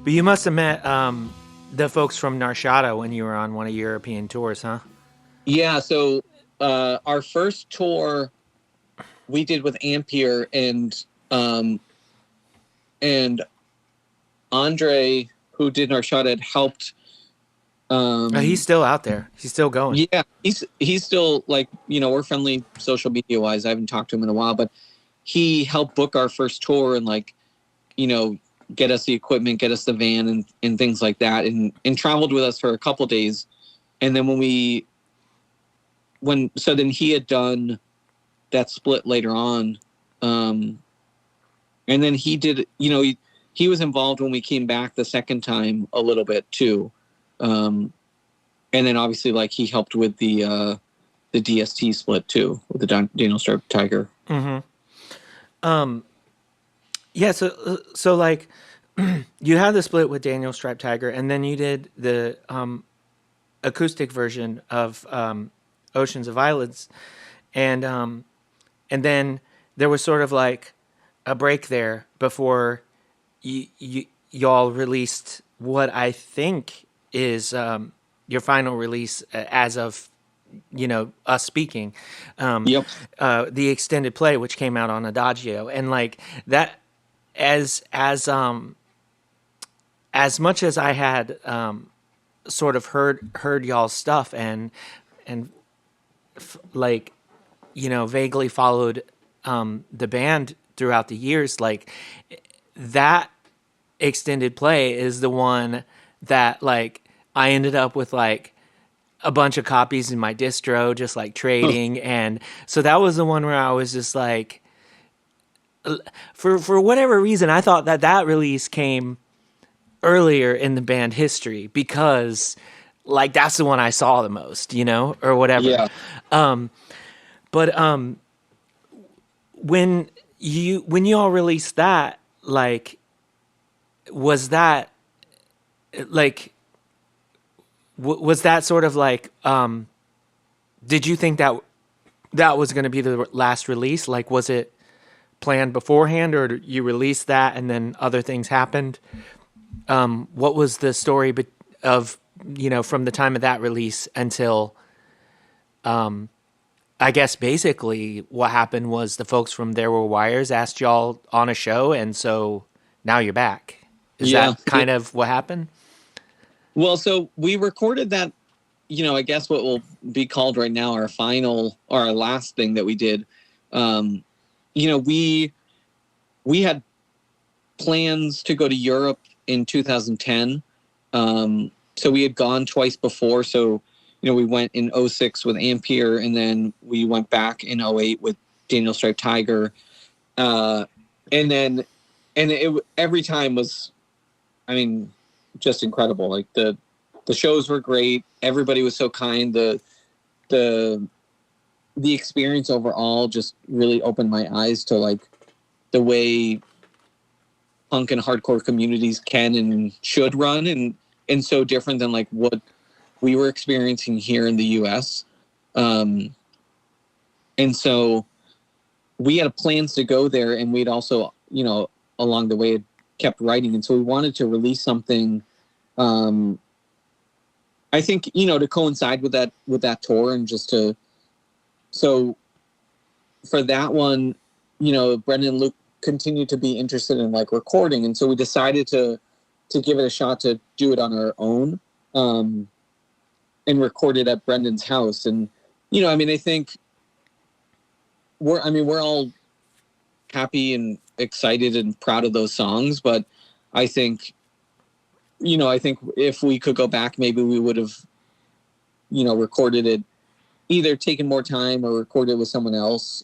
But you must have met the folks from Narshada when you were on one of your European tours, huh? Yeah. So our first tour we did with Ampere, and Andre, who did Narshada, had helped. He's still out there. He's still going. Yeah, he's still, like, you know, we're friendly social media wise. I haven't talked to him in a while, but he helped book our first tour and, like, you know, get us the equipment, get us the van and things like that, and traveled with us for a couple days. And then then he had done that split later on. And then he did, you know, he was involved when we came back the second time a little bit too. And then obviously, like, he helped with the DST split too, with the Daniel Striped Tiger. Mm-hmm. Yeah, so like, you had the split with Daniel Striped Tiger, and then you did the acoustic version of Oceans of Violence, and then there was sort of like a break there before y'all released what I think is your final release as of, you know, us speaking. Yep. The extended play, which came out on Adagio, and like that, as much as I had sort of heard y'all's stuff and like, you know, vaguely followed the band throughout the years, like, that extended play is the one that, like, I ended up with, like, a bunch of copies in my distro, just like trading. And so that was the one where I was just like, for whatever reason, I thought that release came earlier in the band history because, like, that's the one I saw the most, you know, or whatever. Yeah. But when you all released that, like, was that like, was that sort of like, did you think that was going to be the last release? Like, was it planned beforehand, or you released that and then other things happened? What was the story of, you know, from the time of that release until, I guess basically what happened was the folks from There Were Wires asked y'all on a show, and so now you're back. Is that kind of what happened? Well, so we recorded that, you know, I guess what will be called right now our final or our last thing that we did. You know, we had plans to go to Europe in 2010. So we had gone twice before. So, you know, we went in 2006 with Ampere, and then we went back in 2008 with Daniel Striped Tiger. And every time was, I mean, just incredible. Like the shows were great. Everybody was so kind. The experience overall just really opened my eyes to like the way punk and hardcore communities can and should run, and so different than like what we were experiencing here in the US. And so we had plans to go there, and we'd also, you know, along the way kept writing. And so we wanted to release something, I think, you know, to coincide with that tour, and just to, so for that one, you know, Brendan and Luke continued to be interested in like recording. And so we decided to give it a shot to do it on our own, and record it at Brendan's house. And, you know, I mean, I think we're all happy and excited and proud of those songs, but I think, you know, I think if we could go back, maybe we would have, you know, recorded it, either taken more time or recorded it with someone else.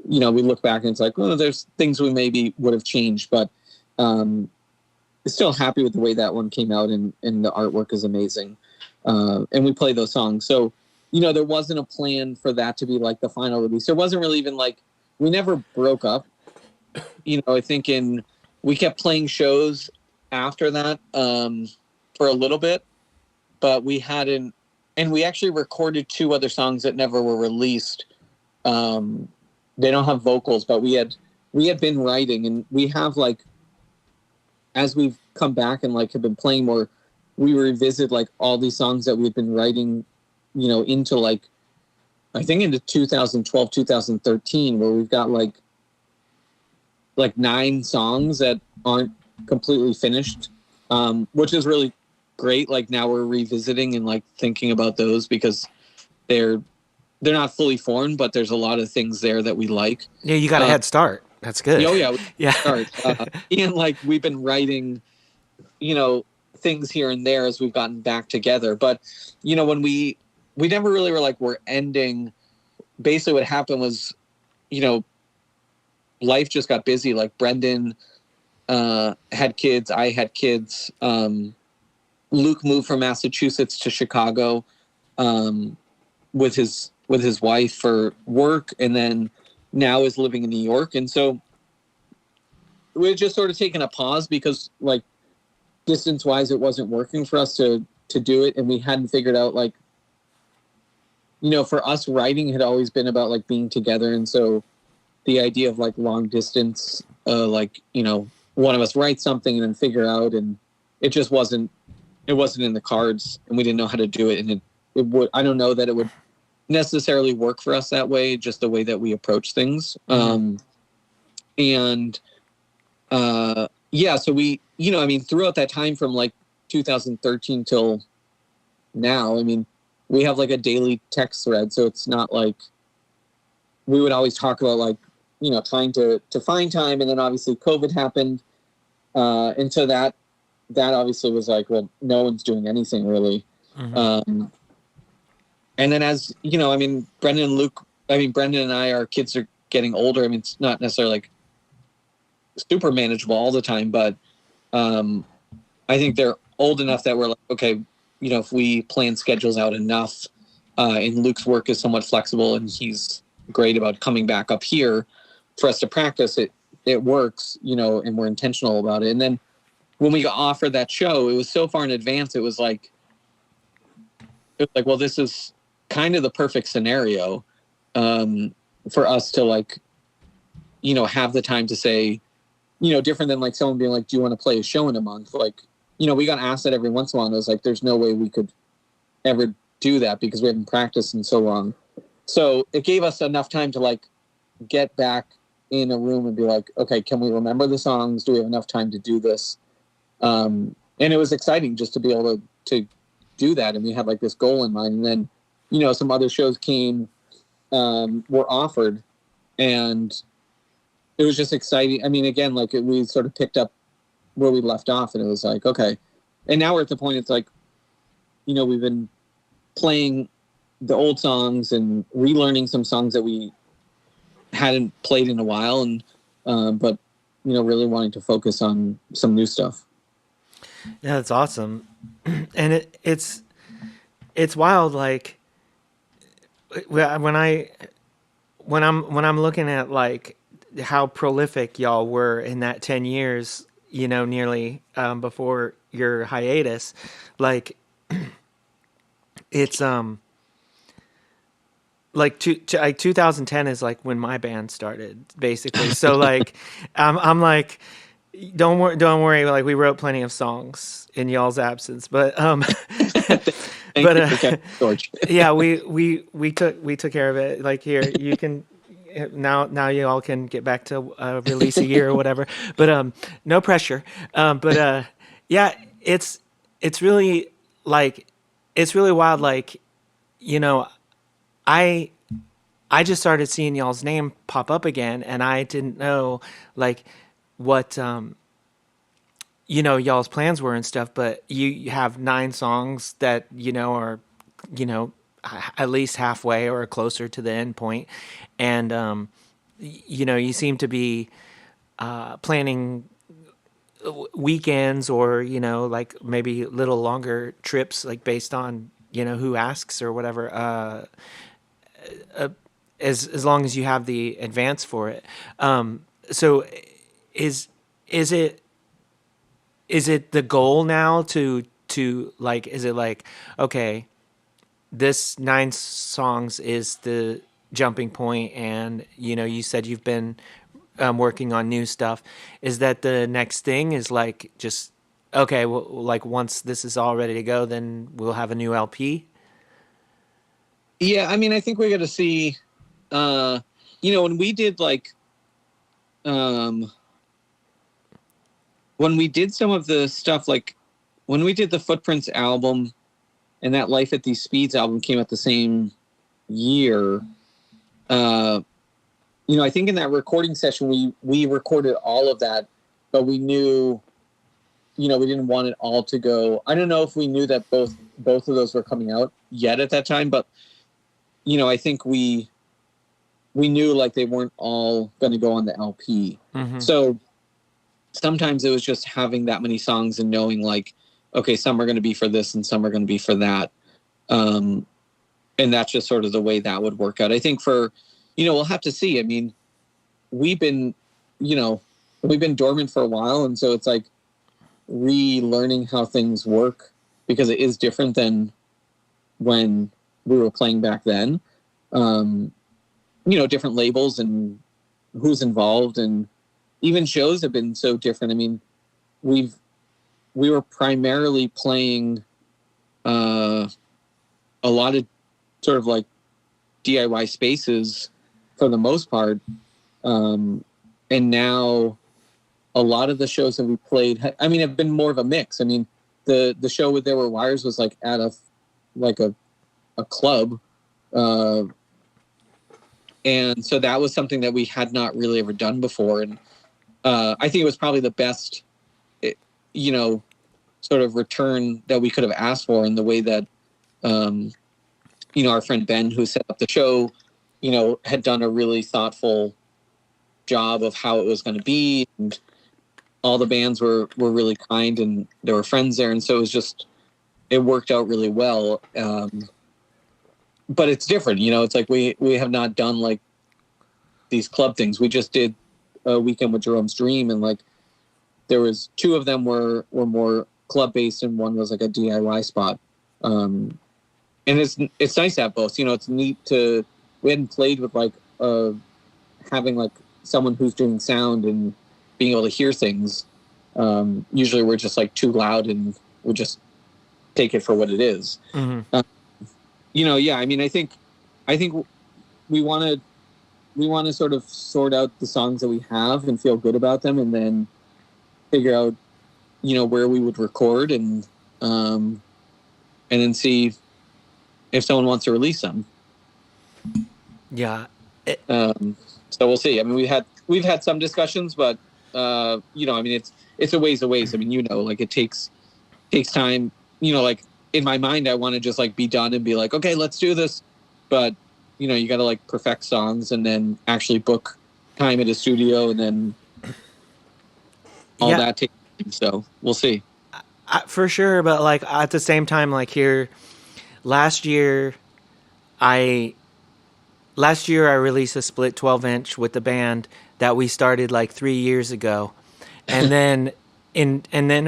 You know, we look back and it's like, oh, there's things we maybe would have changed, but still happy with the way that one came out, and the artwork is amazing. And we play those songs. So, you know, there wasn't a plan for that to be like the final release. There wasn't really even like, we never broke up. You know, I think we kept playing shows after that for a little bit, but we hadn't, and we actually recorded 2 other songs that never were released. They don't have vocals, but we had been writing, and we have like, as we've come back and like have been playing more, we revisit like all these songs that we've been writing, you know, into like, I think into 2012, 2013, where we've got like 9 songs that aren't completely finished, which is really great. Like now we're revisiting and like thinking about those, because they're not fully formed, but there's a lot of things there that we like. Yeah, you got a head start. That's good. Oh yeah, yeah. Start. And like we've been writing, you know, things here and there as we've gotten back together. But you know, when we never really were like, we're ending. Basically, what happened was, you know, life just got busy. Like Brendan had kids, I had kids. Luke moved from Massachusetts to Chicago with his wife for work, and then now is living in New York. And so we're just sort of taking a pause, because like distance wise, it wasn't working for us to do it. And we hadn't figured out, like, you know, for us, writing had always been about like being together. And so the idea of like long distance, like, you know, one of us write something and then figure out, and it just wasn't in the cards, and we didn't know how to do it. And it would, I don't know that it would necessarily work for us that way, just the way that we approach things. Yeah, so we, you know, I mean, throughout that time from like 2013 till now, I mean, we have like a daily text thread. So it's not like, we would always talk about like, you know, trying to find time. And then obviously COVID happened. And so that obviously was like, well, no one's doing anything really. And then, as you know, I mean, Brendan and I, our kids are getting older. I mean, it's not necessarily like super manageable all the time, but I think they're old enough that we're like, okay, you know, if we plan schedules out enough, and Luke's work is somewhat flexible, and he's great about coming back up here for us to practice, it works, you know, and we're intentional about it. And then when we got offered that show, it was so far in advance, it was like, well, this is kind of the perfect scenario for us to like, you know, have the time to say, you know, different than like someone being like, do you want to play a show in a month? Like, you know, we got asked that every once in a while, and it was like, there's no way we could ever do that because we haven't practiced in so long. So it gave us enough time to like get back in a room and be like, okay, can we remember the songs? Do we have enough time to do this? And it was exciting just to be able to do that. And we had like this goal in mind. And then, you know, some other shows came, were offered, and it was just exciting. I mean, again, like we sort of picked up where we left off, and it was like, okay. And now we're at the point, it's like, you know, we've been playing the old songs and relearning some songs that we hadn't played in a while, and but, you know, really wanting to focus on some new stuff. Yeah, that's awesome. And it's wild. Like when I'm looking at like how prolific y'all were in that 10 years, nearly before your hiatus, like it's like 2010 is like when my band started basically. So like I'm like don't worry, like we wrote plenty of songs in y'all's absence, but Thank but you for catching George. yeah, we took care of it. Like here, you can now you all can get back to release a year or whatever. But no pressure. But yeah, it's really like it's really wild. Like you know, I I just started seeing y'all's name pop up again, and I didn't know like what y'all's plans were and stuff. But you have 9 songs that are you know at least halfway or closer to the end point, and you seem to be planning weekends or like maybe little longer trips, like based on who asks or whatever. As long as you have the advance for it. So is is it is it the goal now to like, is it like, okay, this 9 songs is the jumping point, and you said you've been working on new stuff. Is that the next thing, is like just okay, well, like once this is all ready to go, then we'll have a new LP? Yeah, I mean, I think we're going to see, uh, when we did um, when we did some of the stuff, like when we did the Footprints album and that Life at These Speeds album came out the same year, I think in that recording session, we recorded all of that, but we knew, we didn't want it all to go. I don't know if we knew that both of those were coming out yet at that time, but I think we knew like they weren't all going to go on the LP. Mm-hmm. So sometimes it was just having that many songs and knowing like, okay, some are going to be for this and some are going to be for that. And that's just sort of the way that would work out. I think for, we'll have to see. I mean, we've been dormant for a while. And so it's like relearning how things work, because it is different than when we were playing back then. Different labels and who's involved, and even shows have been so different. I mean, we were primarily playing a lot of sort of like DIY spaces for the most part. And now a lot of the shows that we played, have been more of a mix. I mean, the show with There Were Wires was like at a club. And so that was something that we had not really ever done before. And I think it was probably the best, sort of return that we could have asked for, in the way that, our friend Ben, who set up the show, had done a really thoughtful job of how it was going to be. And all the bands were really kind, and there were friends there. And so it worked out really well. But it's different, it's like we have not done like these club things. We just did a weekend with Jerome's Dream, and like there was 2 of them were more club based, and one was like a DIY spot. And it's nice to have both. It's neat we hadn't played with like having like someone who's doing sound and being able to hear things. Usually we're just like too loud, and we just take it for what it is. Mm-hmm. Yeah, I mean, I think we want to sort of sort out the songs that we have and feel good about them, and then figure out, where we would record, and then see if someone wants to release them. Yeah. So we'll see. I mean, we've had some discussions, but I mean, it's a ways away. I mean, like it takes time. Like in my mind, I want to just like be done and be like, okay, let's do this. But you got to like perfect songs, and then actually book time at a studio, and then all that takes time. So we'll see. For sure, but like at the same time, like here last year, I I released a split 12-inch with the band that we started like 3 years ago, and then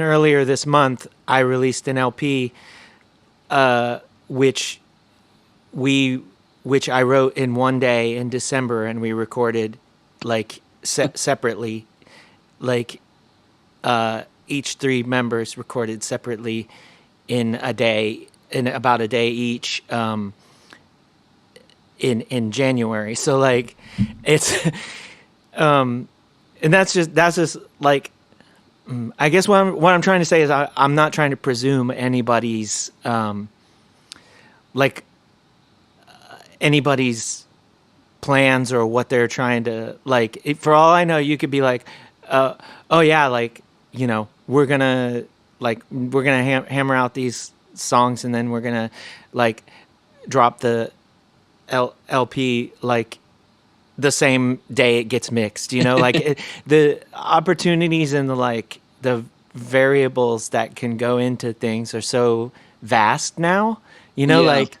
earlier this month I released an LP, which we which I wrote in one day in December, and we recorded like separately, like each three members recorded separately in about a day each, in January. So like it's and that's just like, I guess what I'm trying to say is I'm not trying to presume anybody's like anybody's plans or what they're trying to like. For all I know, you could be like, oh yeah, like, you know, we're gonna hammer out these songs, and then we're gonna like drop the LP like the same day it gets mixed, you know, like the opportunities and the variables that can go into things are so vast now, you know. Like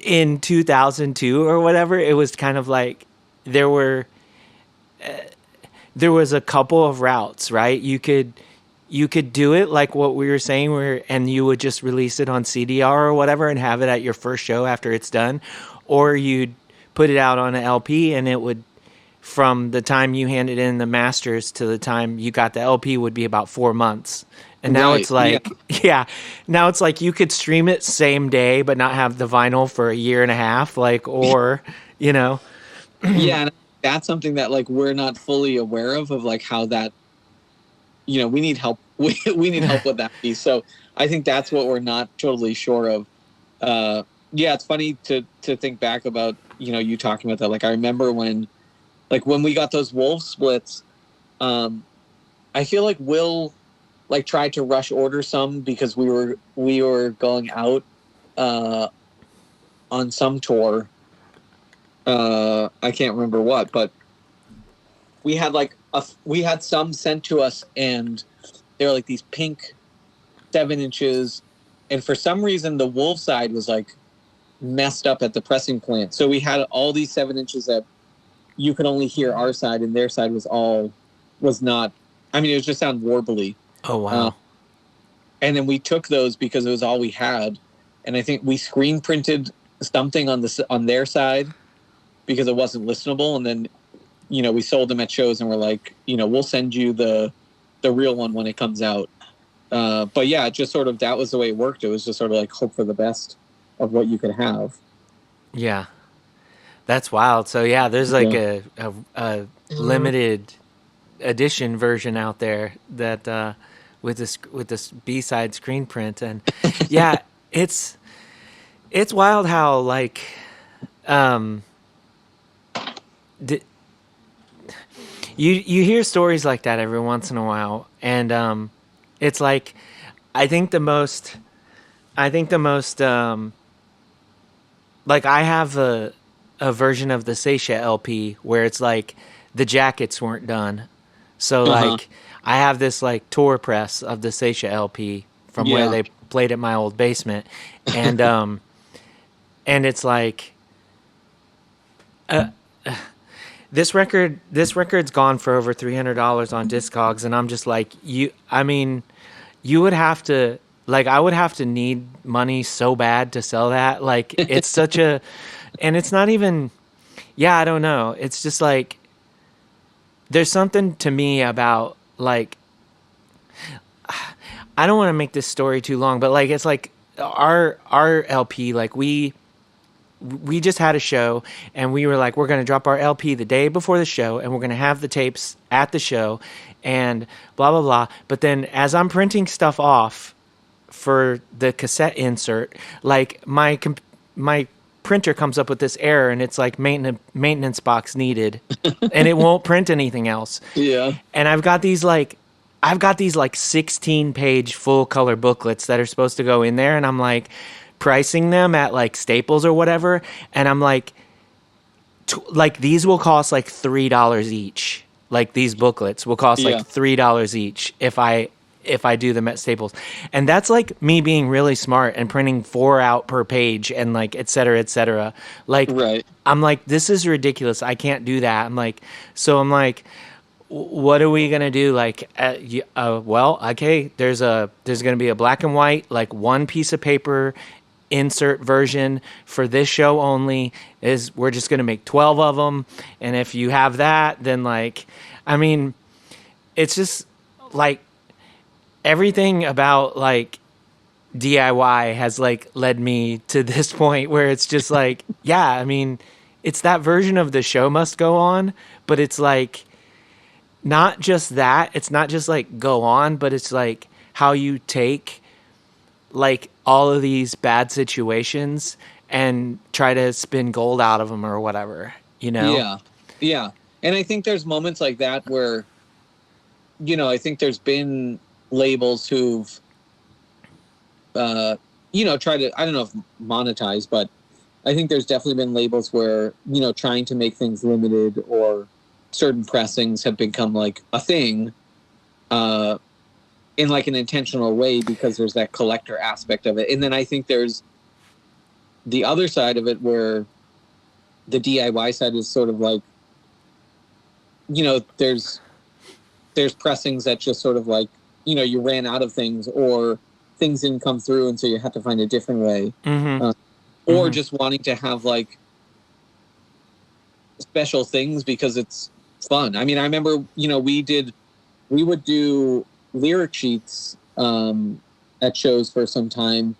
in 2002 or whatever, it was kind of like there was a couple of routes, right? You could do it like what we were saying, and you would just release it on CDR or whatever and have it at your first show after it's done, or you'd put it out on an LP, and it would, from the time you handed in the masters to the time you got the LP, would be about 4 months. And now it's like, now it's like you could stream it same day, but not have the vinyl for a year and a half, like, or, you know. Yeah, and that's something that like we're not fully aware of like how that, you know, we need help. We need help with that piece. So I think that's what we're not totally sure of. Yeah, it's funny to think back about, you know, you talking about that. Like I remember when we got those Wolf splits, I feel like Will like tried to rush order some because we were going out on some tour. I can't remember what, but we had we had some sent to us, and they were like these pink 7 inches, and for some reason the Wolf side was like messed up at the pressing plant. So we had all these 7 inches that you could only hear our side, and their side was not. I mean, it was just sound warbly. Oh wow! And then we took those because it was all we had, and I think we screen printed something on their side because it wasn't listenable, and then, you know, we sold them at shows, and we're like, you know, we'll send you the real one when it comes out. But yeah, just sort of that was the way it worked. It was just sort of like hope for the best of what you could have. Yeah, that's wild. So yeah, there's like a limited edition version out there that with this B-side screen print, and yeah, it's wild how like you hear stories like that every once in a while, and it's like I think the most like I have a version of the Seisha LP where it's like the jackets weren't done. So like I have this like tour press of the Seisha LP from where they played at my old basement, and and it's like this record's gone for over $300 on Discogs, and I'm just like, you would have to, like, I would have to need money so bad to sell that. Like, it's such a, and it's not even, I don't know. It's just like, there's something to me about, like, I don't want to make this story too long, but like, it's like our LP, like we just had a show, and we were like, we're going to drop our LP the day before the show, and we're going to have the tapes at the show, and blah, blah, blah. But then as I'm printing stuff off for the cassette insert, like my printer comes up with this error, and it's like maintenance box needed, and it won't print anything else. Yeah. And I've got these like 16-page full color booklets that are supposed to go in there, and I'm like pricing them at like Staples or whatever, and I'm like, like these will cost like $3 each. Like these booklets will cost like $3 each if I if I do them at Staples. And that's like me being really smart and printing 4 out per page and like et cetera, et cetera. Like, Right. I'm like, this is ridiculous. I can't do that. I'm like, what are we gonna do? Like, well, okay, there's gonna be a black and white, like one piece of paper insert version for this show only. Is we're just gonna make 12 of them, and if you have that, then like, I mean, it's just like everything about like DIY has like led me to this point where it's just like, yeah, I mean, it's that version of the show must go on, but it's like not just that. It's not just like go on, but it's like how you take like all of these bad situations and try to spin gold out of them or whatever, you know? Yeah. Yeah. And I think there's moments like that where, I think there's been labels who've, tried to, I don't know if monetize, but I think there's definitely been labels where, trying to make things limited or certain pressings have become like a thing in like an intentional way because there's that collector aspect of it. And then I think there's the other side of it where the DIY side is sort of like, there's pressings that just sort of like, you ran out of things or things didn't come through and so you had to find a different way. Or just wanting to have like special things because it's fun. I mean, I remember, we would do lyric sheets at shows for some time.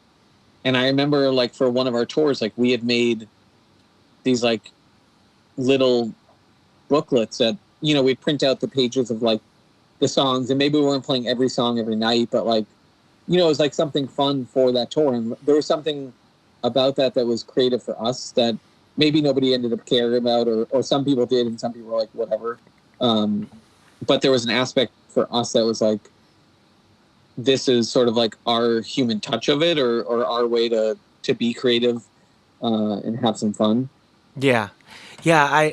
And I remember like for one of our tours, like we had made these like little booklets that, we'd print out the pages of like the songs, and maybe we weren't playing every song every night, but like, it was like something fun for that tour. And there was something about that was creative for us that maybe nobody ended up caring about, or some people did, and some people were like, whatever. But there was an aspect for us that was like, this is sort of like our human touch of it, or our way to be creative and have some fun. Yeah. Yeah.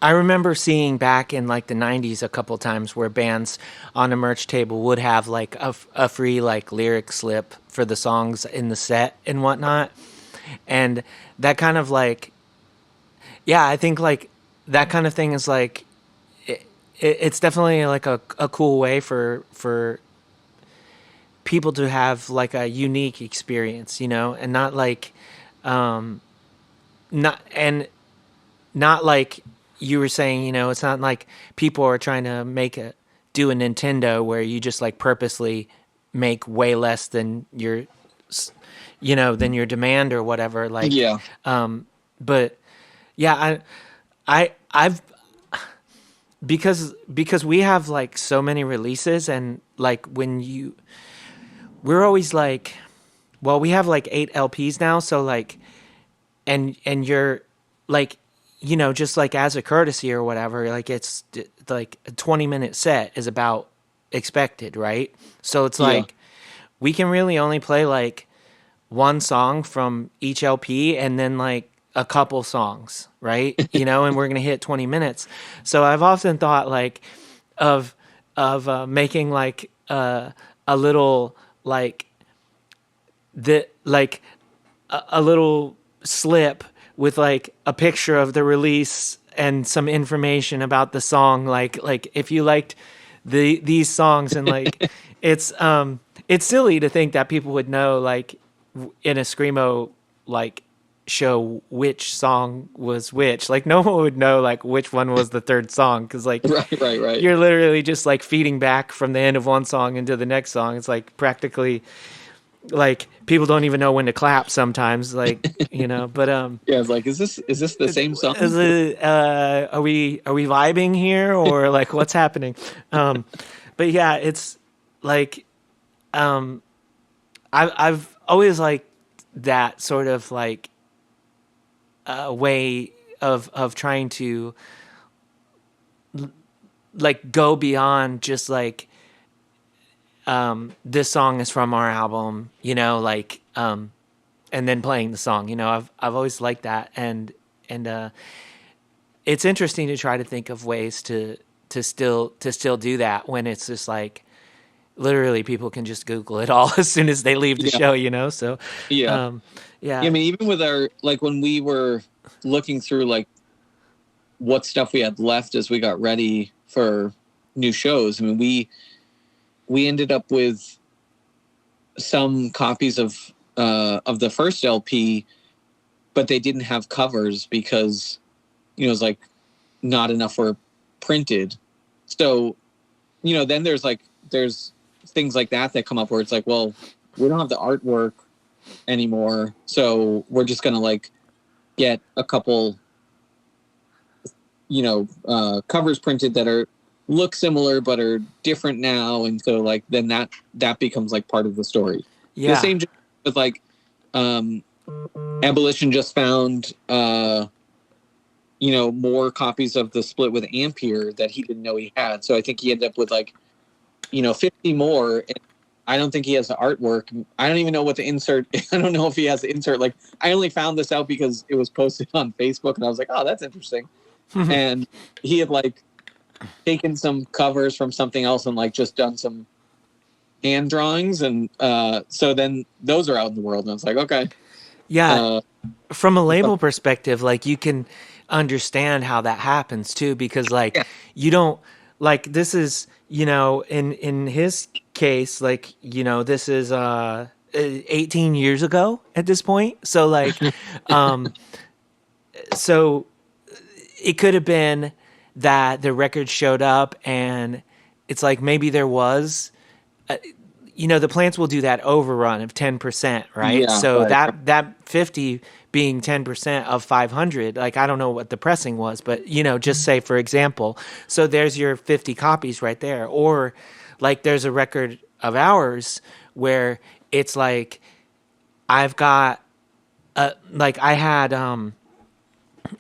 I remember seeing back in like the 90s a couple times where bands on a merch table would have like a free like lyric slip for the songs in the set and whatnot. And that kind of like, yeah, I think like that kind of thing is like, it's definitely like a cool way for people to have like a unique experience, and not like, not like you were saying, it's not like people are trying to do a Nintendo where you just like purposely make way less than your demand or whatever. Like, Yeah. But yeah, I've because we have like so many releases, and like we're always like, well, we have like 8 LPs now. So like, and you're like, just like as a courtesy or whatever, like it's like a 20-minute set is about expected, right? So it's like, we can really only play like one song from each LP and then like a couple songs, right? And we're going to hit 20 minutes. So I've often thought like of making like a little like a little slip with like a picture of the release and some information about the song, like if you liked these songs, and like it's silly to think that people would know like in a screamo like show which song was which. Like no one would know like which one was the third song, because like right you're literally just like feeding back from the end of one song into the next song. It's like practically like people don't even know when to clap sometimes, like but yeah, it's like, is this the same song? Are we vibing here, or like what's happening? But yeah, it's like I've always liked that sort of like way of trying to like go beyond just like this song is from our album, like and then playing the song. I've always liked that, and it's interesting to try to think of ways to still do that when it's just like literally people can just Google it all as soon as they leave the Yeah. show, you know? So, Yeah. yeah. I mean, even with our, like, when we were looking through, like, what stuff we had left as we got ready for new shows, I mean, we ended up with some copies of the first LP, but they didn't have covers because, it was like not enough were printed. So, then there's things like that come up where it's like, well, we don't have the artwork anymore, so we're just gonna like get a couple covers printed that are look similar but are different now, and so like then that becomes like part of the story. The Yeah. same with like Abolition just found more copies of the split with Ampere that he didn't know he had, so I think he ended up with like 50 more, and I don't think he has the artwork. I don't even know what the insert. I don't know if he has the insert. Like, I only found this out because it was posted on Facebook, and I was like, "Oh, that's interesting." And he had like taken some covers from something else and like just done some hand drawings, and so then those are out in the world, and I was like, "Okay." Yeah. From a label perspective, like you can understand how that happens too, because like you don't like this is in his case, like this is 18 years ago at this point, so like so it could have been that the record showed up and it's like maybe there was the plants will do that overrun of 10%, right? Yeah, So right. that 50 being 10% of 500, like I don't know what the pressing was, but just say for example, so there's your 50 copies right there. Or like there's a record of ours where it's like I've got like I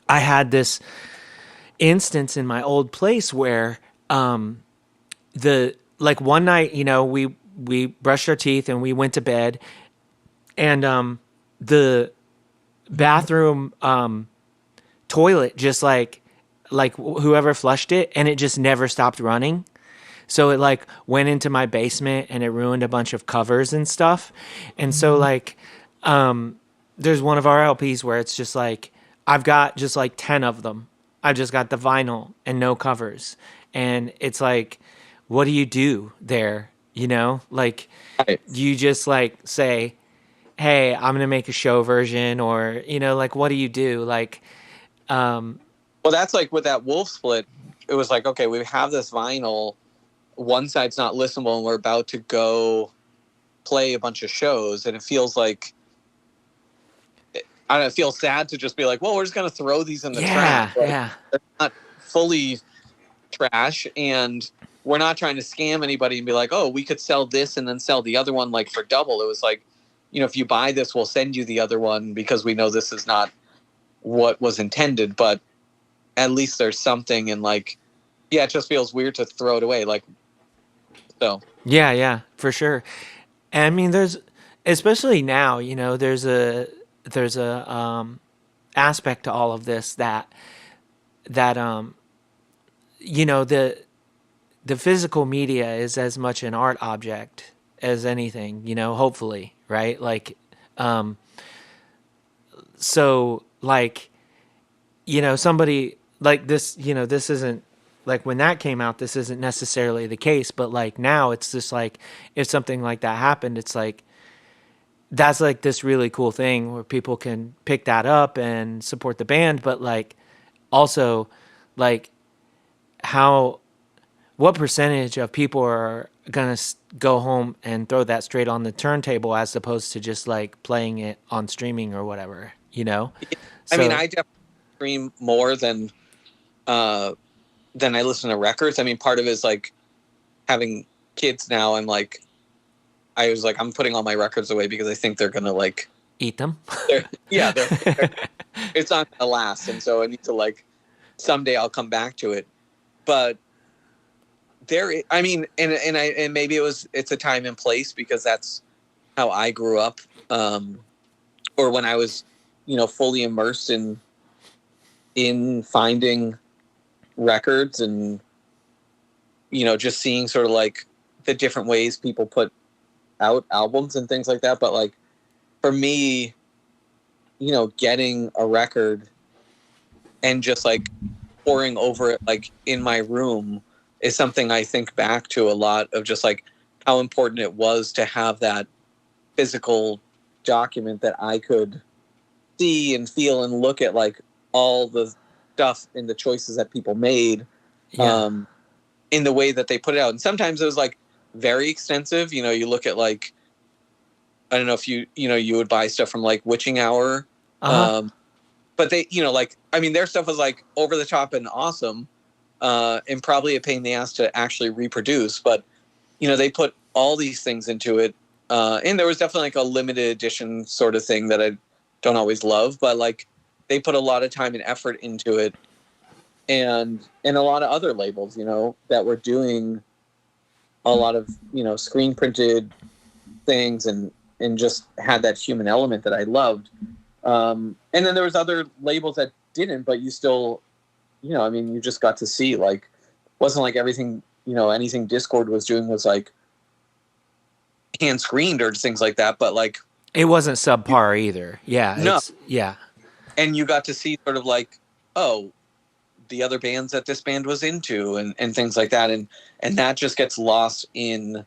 had this instance in my old place where the like one night, we brushed our teeth and we went to bed, and the bathroom toilet just like whoever flushed it, and it just never stopped running. So it like went into my basement and it ruined a bunch of covers and stuff. And so like there's one of our LPs where it's just like I've got just like 10 of them. I've just got the vinyl and no covers. And it's like, what do you do there? Like Right. you just like say, hey, I'm going to make a show version, or, like, what do you do? Like, Well, that's like with that Wolf split. It was like, okay, we have this vinyl. One side's not listenable, and we're about to go play a bunch of shows, and it feels like I don't know, it feels sad to just be like, well, we're just going to throw these in the trash. Like, yeah. they're not fully trash, and we're not trying to scam anybody and be like, oh, we could sell this and then sell the other one like for double. It was like, if you buy this, we'll send you the other one because we know this is not what was intended, but at least there's something. And like, yeah, it just feels weird to throw it away. Like, so. Yeah, for sure. And I mean, there's, especially now, there's a aspect to all of this that the physical media is as much an art object as anything, hopefully, right? Like, so like, somebody like this, this isn't like when that came out, this isn't necessarily the case, but like now it's just like, if something like that happened, it's like, that's like this really cool thing where people can pick that up and support the band. But like, also like what percentage of people are going to go home and throw that straight on the turntable as opposed to just like playing it on streaming or whatever, I mean, I definitely stream more than I listen to records. I mean, part of it is like having kids now. I'm like, I'm putting all my records away because I think they're going to like eat them. they're, it's not going to last. And so I need to like, someday I'll come back to it. But I mean, and maybe it's a time and place because that's how I grew up. Or when I was, fully immersed in finding records and, just seeing sort of like the different ways people put out albums and things like that. But like for me, getting a record and just like pouring over it like in my room is something I think back to a lot, of just like how important it was to have that physical document that I could see and feel and look at, like all the stuff and the choices that people made, in the way that they put it out. And sometimes it was like very extensive. You look at like, I don't know if you would buy stuff from like Witching Hour. But they, like, I mean, their stuff was like over the top and awesome, and probably a pain in the ass to actually reproduce. But, they put all these things into it. And there was definitely like a limited edition sort of thing that I don't always love, but like they put a lot of time and effort into it. And a lot of other labels, that were doing a lot of, screen printed things and just had that human element that I loved. And then there was other labels that didn't, but you still, you just got to see, like, wasn't like everything, anything Discord was doing was like hand screened or things like that. But like, it wasn't subpar either. Yeah. No. Yeah. And you got to see sort of like, oh, the other bands that this band was into and things like that. And that just gets lost in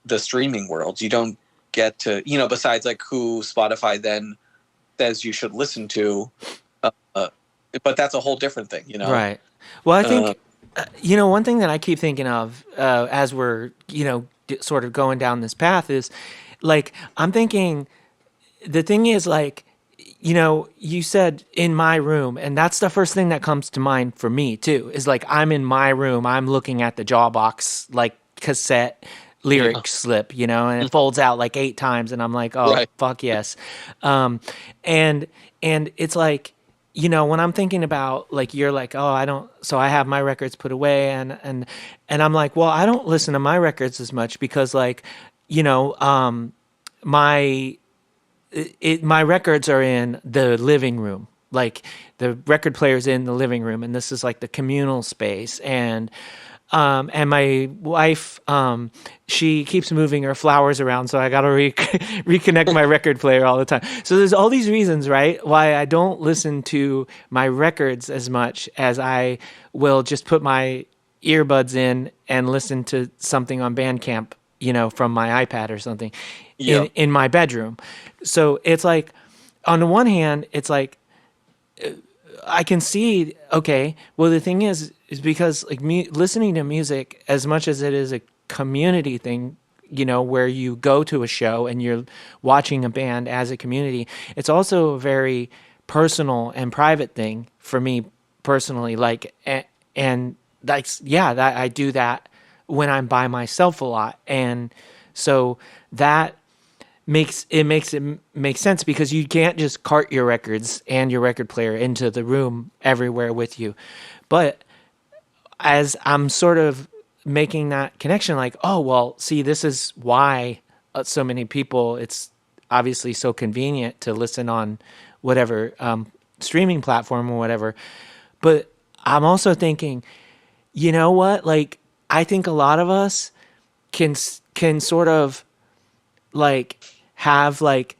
the streaming world. You don't get to, besides like who Spotify then says you should listen to, but that's a whole different thing, Right. Well, I think one thing that I keep thinking of as we're sort of going down this path is like, I'm thinking the thing is like, you said in my room, and that's the first thing that comes to mind for me too, is like, I'm in my room, I'm looking at the Jawbox like cassette lyric slip, and it folds out like 8 times, and I'm like, oh, right. Fuck yes. And it's like, when I'm thinking about, like, you're like, oh, so I have my records put away, and I'm like, well, I don't listen to my records as much because, like, my records are in the living room. Like, the record player's in the living room, and this is like the communal space. And my wife, she keeps moving her flowers around, so I got to reconnect my record player all the time. So there's all these reasons, right, why I don't listen to my records as much as I will just put my earbuds in and listen to something on Bandcamp, from my iPad or something in my bedroom. So it's like, on the one hand, it's like, I can see, okay, well, the thing is because like listening to music, as much as it is a community thing, where you go to a show and you're watching a band as a community, it's also a very personal and private thing for me personally. Like, and that's, that I do that when I'm by myself a lot. And so that makes it make sense, because you can't just cart your records and your record player into the room everywhere with you. But as I'm sort of making that connection, like, oh, well, see, this is why so many people, it's obviously so convenient to listen on whatever streaming platform or whatever. But I'm also thinking, you know what? Like, I think a lot of us can sort of like have like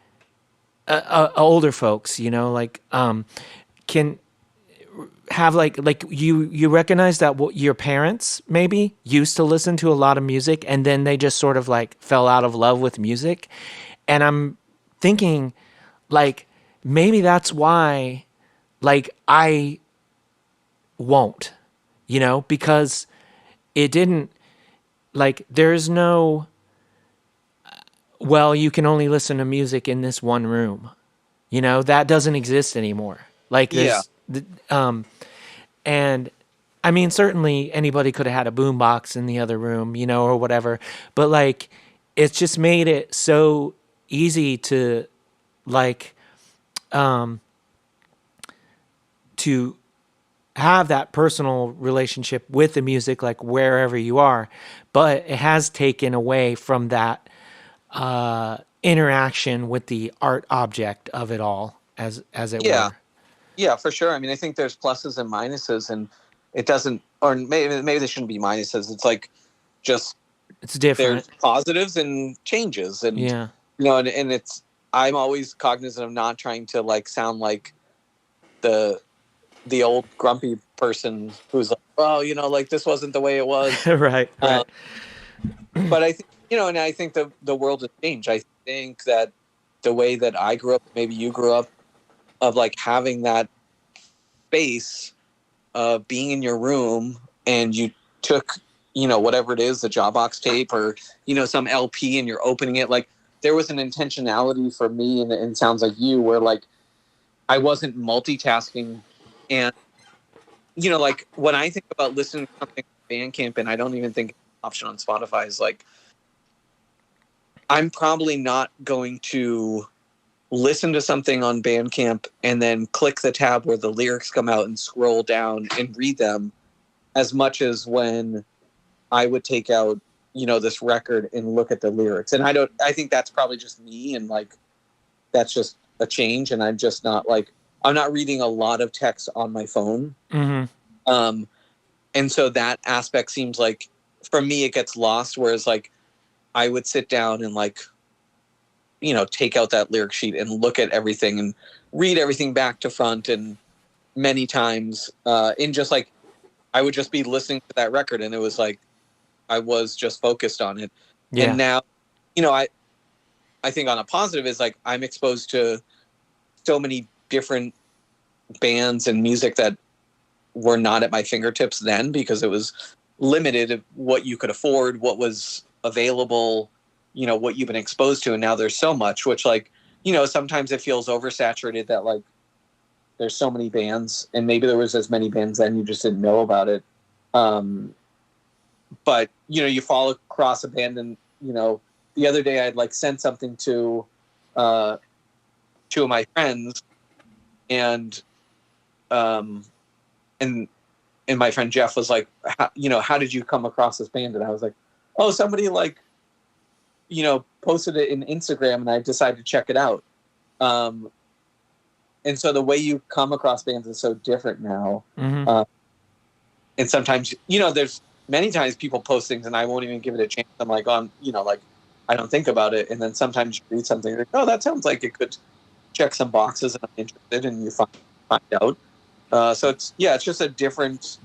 older folks, like can have like you recognize that your parents maybe used to listen to a lot of music, and then they just sort of like fell out of love with music. And I'm thinking like maybe that's why like I won't, because it didn't, like, there's no, well, you can only listen to music in this one room. That doesn't exist anymore. Like, there's, and I mean, certainly anybody could have had a boombox in the other room, or whatever. But like, it's just made it so easy to like, to have that personal relationship with the music, like wherever you are. But it has taken away from that interaction with the art object of it all, as it were. Yeah, for sure. I mean, I think there's pluses and minuses, and it doesn't, or maybe they shouldn't be minuses. It's like just It's different. there's positives and changes, and Yeah. and it's, I'm always cognizant of not trying to like sound like the old grumpy person who's like, well, like this wasn't the way it was. Right. Um, but I think, and I think the world has changed. I think that the way that I grew up, maybe you grew up, of like having that space of being in your room, and you took, whatever it is, the Jawbox tape or, some LP, and you're opening it. Like there was an intentionality for me, and it sounds like you, where like I wasn't multitasking. And, like when I think about listening to something on Bandcamp, and I don't even think option on Spotify, is like, I'm probably not going to listen to something on Bandcamp and then click the tab where the lyrics come out and scroll down and read them, as much as when I would take out, this record and look at the lyrics. And I think that's probably just me, and like, that's just a change. And I'm just not like, I'm not reading a lot of text on my phone. Mm-hmm. And so that aspect seems like, for me, it gets lost. Whereas like, I would sit down and like, take out that lyric sheet and look at everything and read everything back to front, and many times, in just like, I would just be listening to that record, and it was like, I was just focused on it. Yeah. And now, I think on a positive is like, I'm exposed to so many different bands and music that were not at my fingertips then, because it was limited of what you could afford, what was available, what you've been exposed to. And now there's so much, which like, sometimes it feels oversaturated, that like there's so many bands, and maybe there was as many bands then, you just didn't know about it. But you fall across a band, and the other day I'd like sent something to two of my friends, and and my friend Jeff was like, how did you come across this band? And I was like, oh, somebody like, posted it in Instagram, and I decided to check it out. And so the way you come across bands is so different now. Mm-hmm. And sometimes, there's many times people post things and I won't even give it a chance. I'm like, like, I don't think about it. And then sometimes you read something like, oh, that sounds like it could check some boxes, and I'm interested, and you find out. So it's just a different,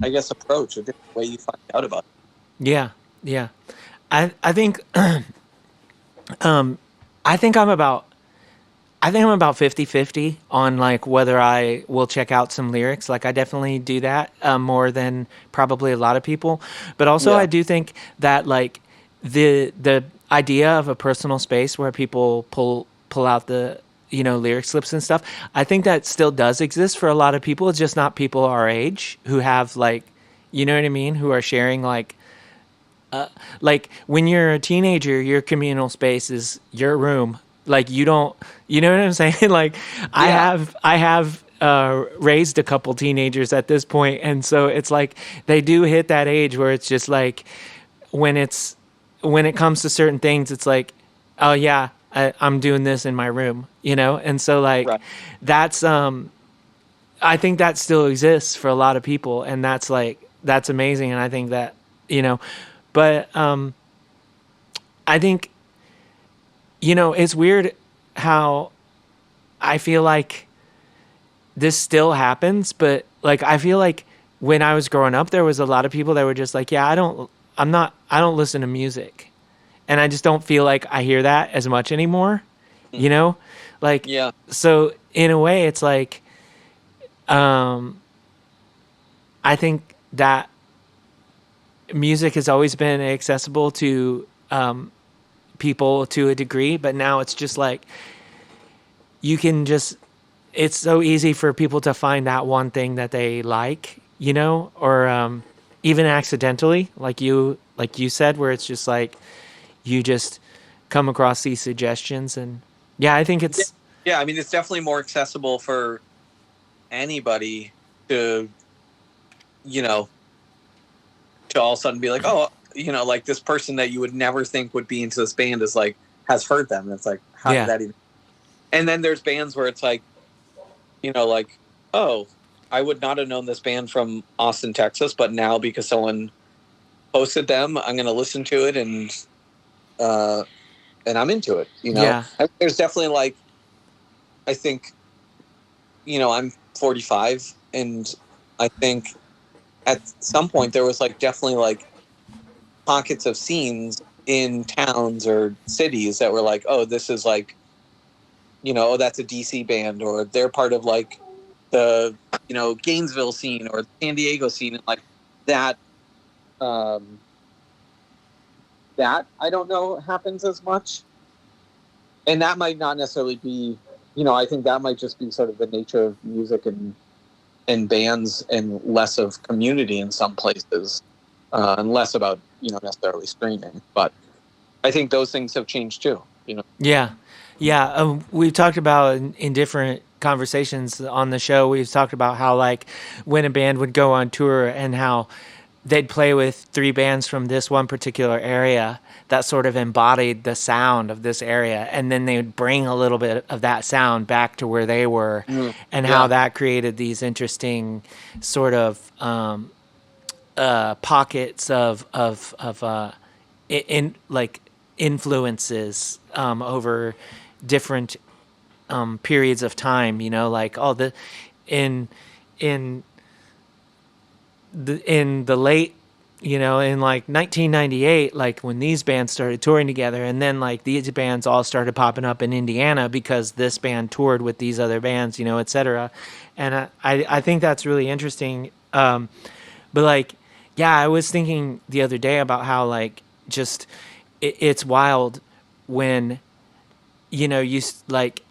I guess, approach, a different way you find out about it. Yeah. Yeah. I think, I think I'm about 50-50 on like whether I will check out some lyrics. Like I definitely do that more than probably a lot of people. But also I do think that like the idea of a personal space where people pull out the lyric slips and stuff, I think that still does exist for a lot of people. It's just not people our age who have like, you know what I mean, who are sharing like when you're a teenager, your communal space is your room. Like you don't, you know what I'm saying? Like I have raised a couple teenagers at this point, and so it's like they do hit that age where it's just like when it comes to certain things, it's like, oh yeah, I'm doing this in my room, and so like that's I think that still exists for a lot of people, and that's amazing, and I think that but I think. It's weird how I feel like this still happens, but like I feel like when I was growing up, there was a lot of people that were just like, yeah, I don't listen to music, and I just don't feel like I hear that as much anymore, like So in a way, it's like, I think that music has always been accessible to people to a degree, but now it's just like it's so easy for people to find that one thing that they like, or even accidentally, like you said, where it's just like you just come across these suggestions. And I think it's I mean, it's definitely more accessible for anybody to to all of a sudden be like, oh, like this person that you would never think would be into this band is like, has heard them. And it's like, how did that even? And then there's bands where it's like, like, oh, I would not have known this band from Austin, Texas, but now because someone posted them. I'm going to listen to it, and I'm into it. You know, Yeah. There's definitely like, I think, you know, I'm 45, and I think at some point there was like definitely like pockets of scenes in towns or cities that were like, oh, this is like, you know, oh, that's a DC band, or they're part of like the, you know, Gainesville scene or San Diego scene, and like that. Um, that I don't know happens as much, and that might not necessarily be. You know, I think that might just be sort of the nature of music and bands, and less of community in some places, and less about, you know, necessarily streaming. But I think those things have changed too. You know. Yeah. Yeah. We've talked about in different conversations on the show, we've talked about how, like, when a band would go on tour and how they'd play with 3 bands from this one particular area that sort of embodied the sound of this area. And then they would bring a little bit of that sound back to where they were, and how that created these interesting sort of pockets of in like influences over different periods of time, you know, like all the in in the late, you know, in like 1998, like when these bands started touring together, and then like these bands all started popping up in Indiana because this band toured with these other bands, you know, etc. And I think that's really interesting. But like, yeah, I was thinking the other day about how, like, just it's wild when, you know, like,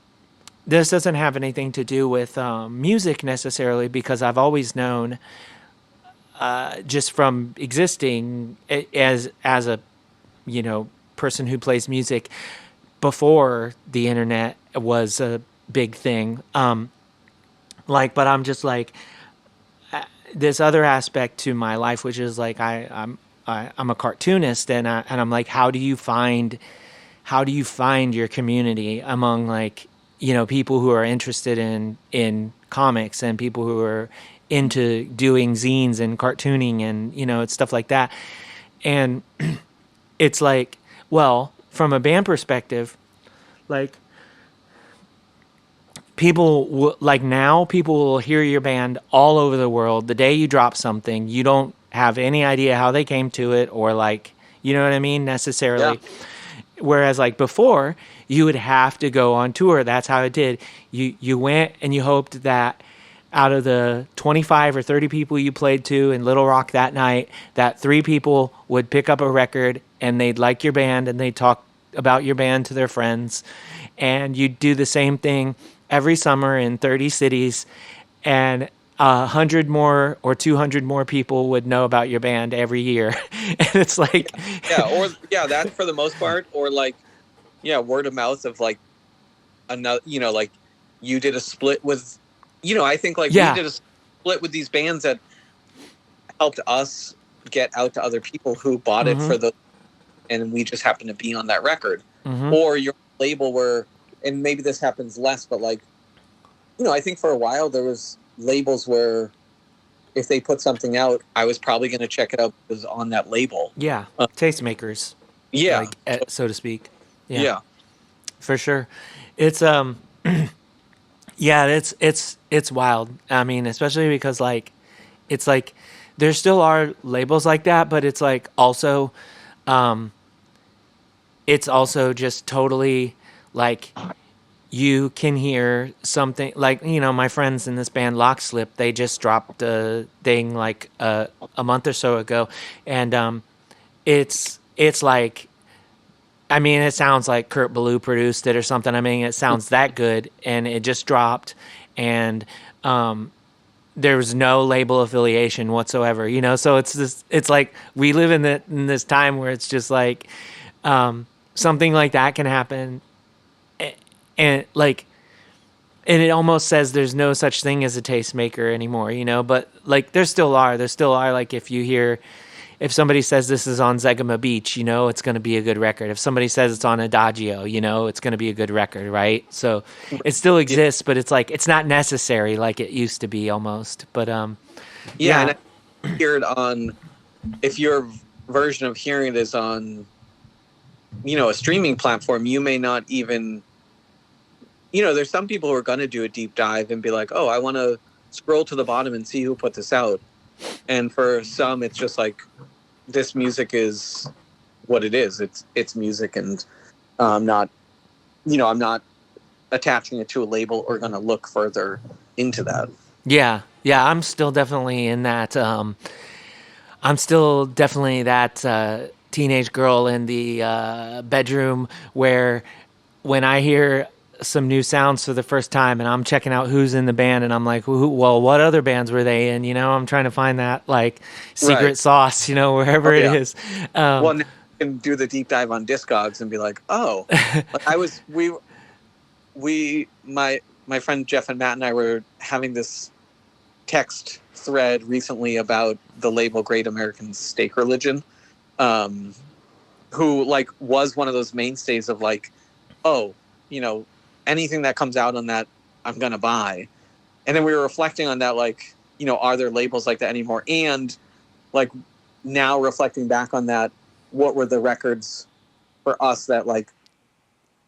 this doesn't have anything to do with music necessarily, because I've always known, just from existing as a, you know, person who plays music before the internet was a big thing. Like, but I'm just like, this other aspect to my life, which is like I'm a cartoonist, and I'm like, how do you find your community among, like, you know, people who are interested in comics, and people who are into doing zines and cartooning, and, you know, it's stuff like that. And it's like, well, from a band perspective, like, like, now people will hear your band all over the world the day you drop something. You don't have any idea how they came to it, or, like, you know what I mean, necessarily. Yeah. Whereas, like, before, you would have to go on tour. That's how it did. You went and you hoped that out of the 25 or 30 people you played to in Little Rock that night, that 3 people would pick up a record and they'd like your band, and they'd talk about your band to their friends. And you'd do the same thing every summer in 30 cities, and 100 more or 200 more people would know about your band every year. And it's like, that for the most part, or like, word of mouth of like another, you know, like you did a split with, you know, I think like we did a split with these bands that helped us get out to other people who bought it for and we just happened to be on that record. Or your label were, and maybe this happens less, but like, you know, I think for a while there was labels where if they put something out, I was probably going to check it out because on that label. Yeah. Tastemakers. Yeah. Like, so to speak. Yeah. For sure. It's, yeah, it's wild. I mean, especially because, like, it's like there still are labels like that, but it's like also, it's also just totally like, you can hear something like, you know, my friends in this band Lockslip, they just dropped a thing like a month or so ago, and it's like, I mean, it sounds like Kurt Ballou produced it or something. I mean, it sounds that good, and it just dropped, and there was no label affiliation whatsoever, you know. So it's like we live in this time where it's just like something like that can happen. And like, and it almost says there's no such thing as a tastemaker anymore, you know, but like there still are like, if somebody says this is on Zegama Beach, you know, it's going to be a good record. If somebody says it's on Adagio, you know, it's going to be a good record. Right. So it still exists, but it's like, it's not necessary like it used to be almost, but and I hear it on, if you're version of hearing it is on, a streaming platform, you may not even, there's some people who are going to do a deep dive and be like, oh, I want to scroll to the bottom and see who put this out. And for some, it's just like, this music is what it is. It's music, and not, I'm not attaching it to a label or going to look further into that. Yeah, I'm still definitely in that. I'm still definitely that teenage girl in the bedroom where when I hear some new sounds for the first time and I'm checking out who's in the band and I'm like, well, what other bands were they in? I'm trying to find that like secret Right. sauce, wherever it is. Well, now you can do the deep dive on Discogs and be like, oh, my friend Jeff and Matt and I were having this text thread recently about the label Great American Steak Religion, who like was one of those mainstays of like, oh, anything that comes out on that I'm gonna buy. And then we were reflecting on that, like, are there labels like that anymore? And like now reflecting back on that, what were the records for us that like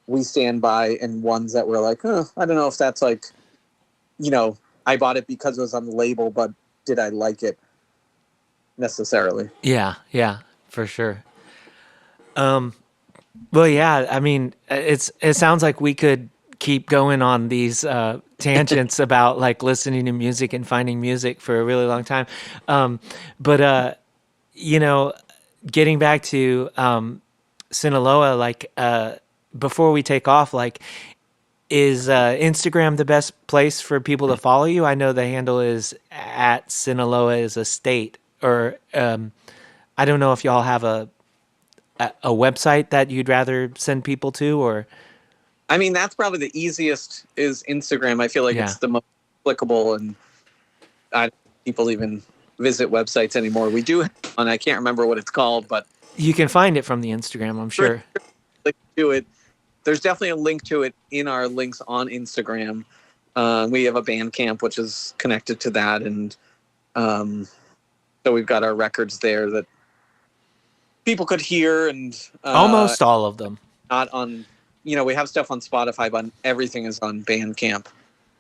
we stand by, and ones that were like, I don't know if that's like, I bought it because it was on the label, but did I like it necessarily? Yeah, for sure. Well, yeah, I mean, it sounds like we could keep going on these tangents about like listening to music and finding music for a really long time. But getting back to Sinaloa, like before we take off, like, is Instagram the best place for people to follow you? I know the handle is at Sinaloa is a state, or I don't know if y'all have a website that you'd rather send people to, or I mean, that's probably the easiest is Instagram. I feel like it's the most applicable, and people even visit websites anymore. We do have one. I can't remember what it's called, but you can find it from the Instagram, I'm sure. Link to it. There's definitely a link to it in our links on Instagram. We have a Bandcamp, which is connected to that, and so we've got our records there that people could hear, and almost all of them. Not on, we have stuff on Spotify, but everything is on Bandcamp.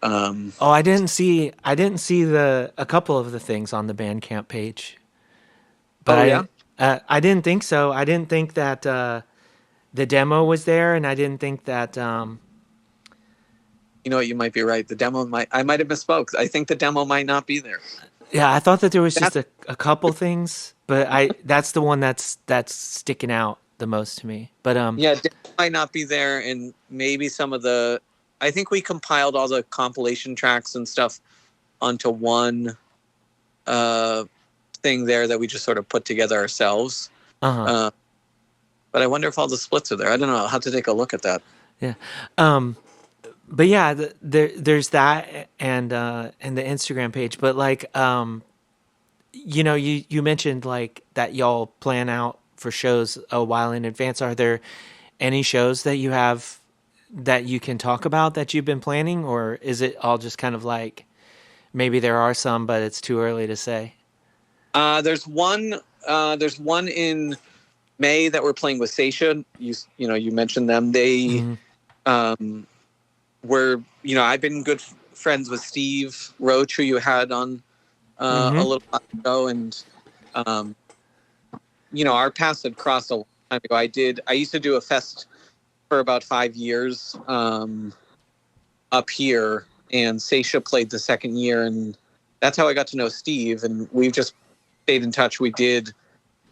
I didn't see a couple of the things on the Bandcamp page. But I didn't think so. I didn't think that the demo was there, and I didn't think that. You know what? You might be right. I might have misspoke. I think the demo might not be there. Yeah, I thought that there was just a couple things, but that's the one that's sticking out the most to me. But it might not be there, and maybe some of the. I think we compiled all the compilation tracks and stuff onto one thing there that we just sort of put together ourselves. But I wonder if all the splits are there. I don't know. I'll have to take a look at that. Yeah. But yeah, there's that and the Instagram page. But like, you mentioned like that y'all plan out for shows a while in advance. Are there any shows that you have that you can talk about that you've been planning, or is it all just kind of like maybe there are some, but it's too early to say? There's one in May that we're playing with Seisha. You mentioned them. They were, I've been good friends with Steve Roach, who you had on a little while ago, and our paths had crossed a long time ago. I used to do a fest for about 5 years up here, and Seisha played the second year, and that's how I got to know Steve, and we've just stayed in touch. We did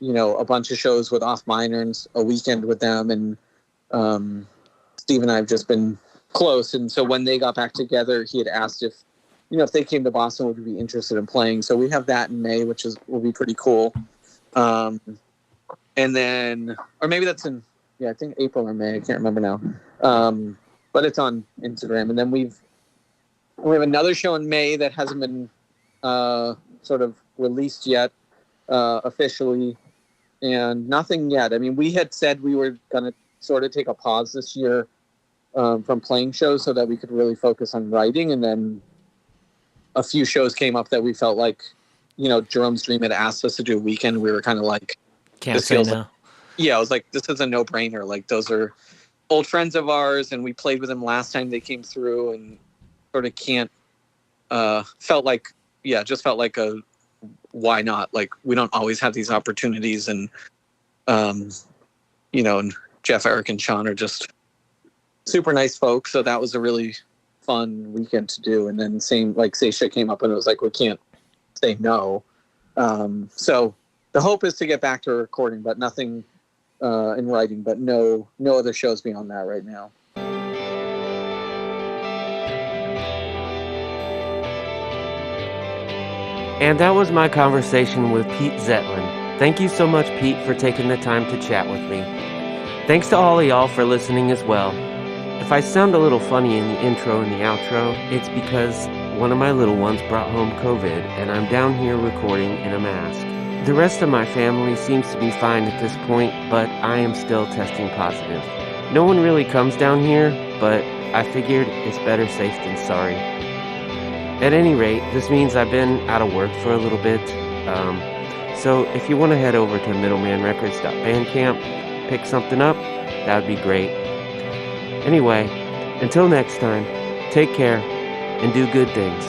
a bunch of shows with Off Miners, a weekend with them, and Steve and I have just been close. And so when they got back together, he had asked if they came to Boston, would we be interested in playing. So we have that in May, which will be pretty cool. And then, or maybe that's in, I think April or May. I can't remember now. But it's on Instagram. And then we have another show in May that hasn't been sort of released yet officially, and nothing yet. I mean, we had said we were going to sort of take a pause this year from playing shows so that we could really focus on writing. And then a few shows came up that we felt like, Jerome's Dream had asked us to do a weekend. We were kind of like, Can't this say feels no. like, yeah, I was like, this is a no brainer. Like, those are old friends of ours, and we played with them last time they came through, and sort of can't, felt like, just felt like a, why not? Like, we don't always have these opportunities, and, and Jeff, Eric, and Sean are just super nice folks. So that was a really fun weekend to do. And then same, like, Seisha came up and it was like, we can't say no. So the hope is to get back to recording, but nothing in writing, but no other shows beyond that right now. And that was my conversation with Pete Zetlan. Thank you so much, Pete, for taking the time to chat with me. Thanks to all of y'all for listening as well. If I sound a little funny in the intro and the outro, it's because one of my little ones brought home COVID, and I'm down here recording in a mask. The rest of my family seems to be fine at this point, but I am still testing positive. No one really comes down here, but I figured it's better safe than sorry. At any rate, this means I've been out of work for a little bit, so if you want to head over to middlemanrecords.bandcamp, pick something up, that would be great. Anyway, until next time, take care and do good things.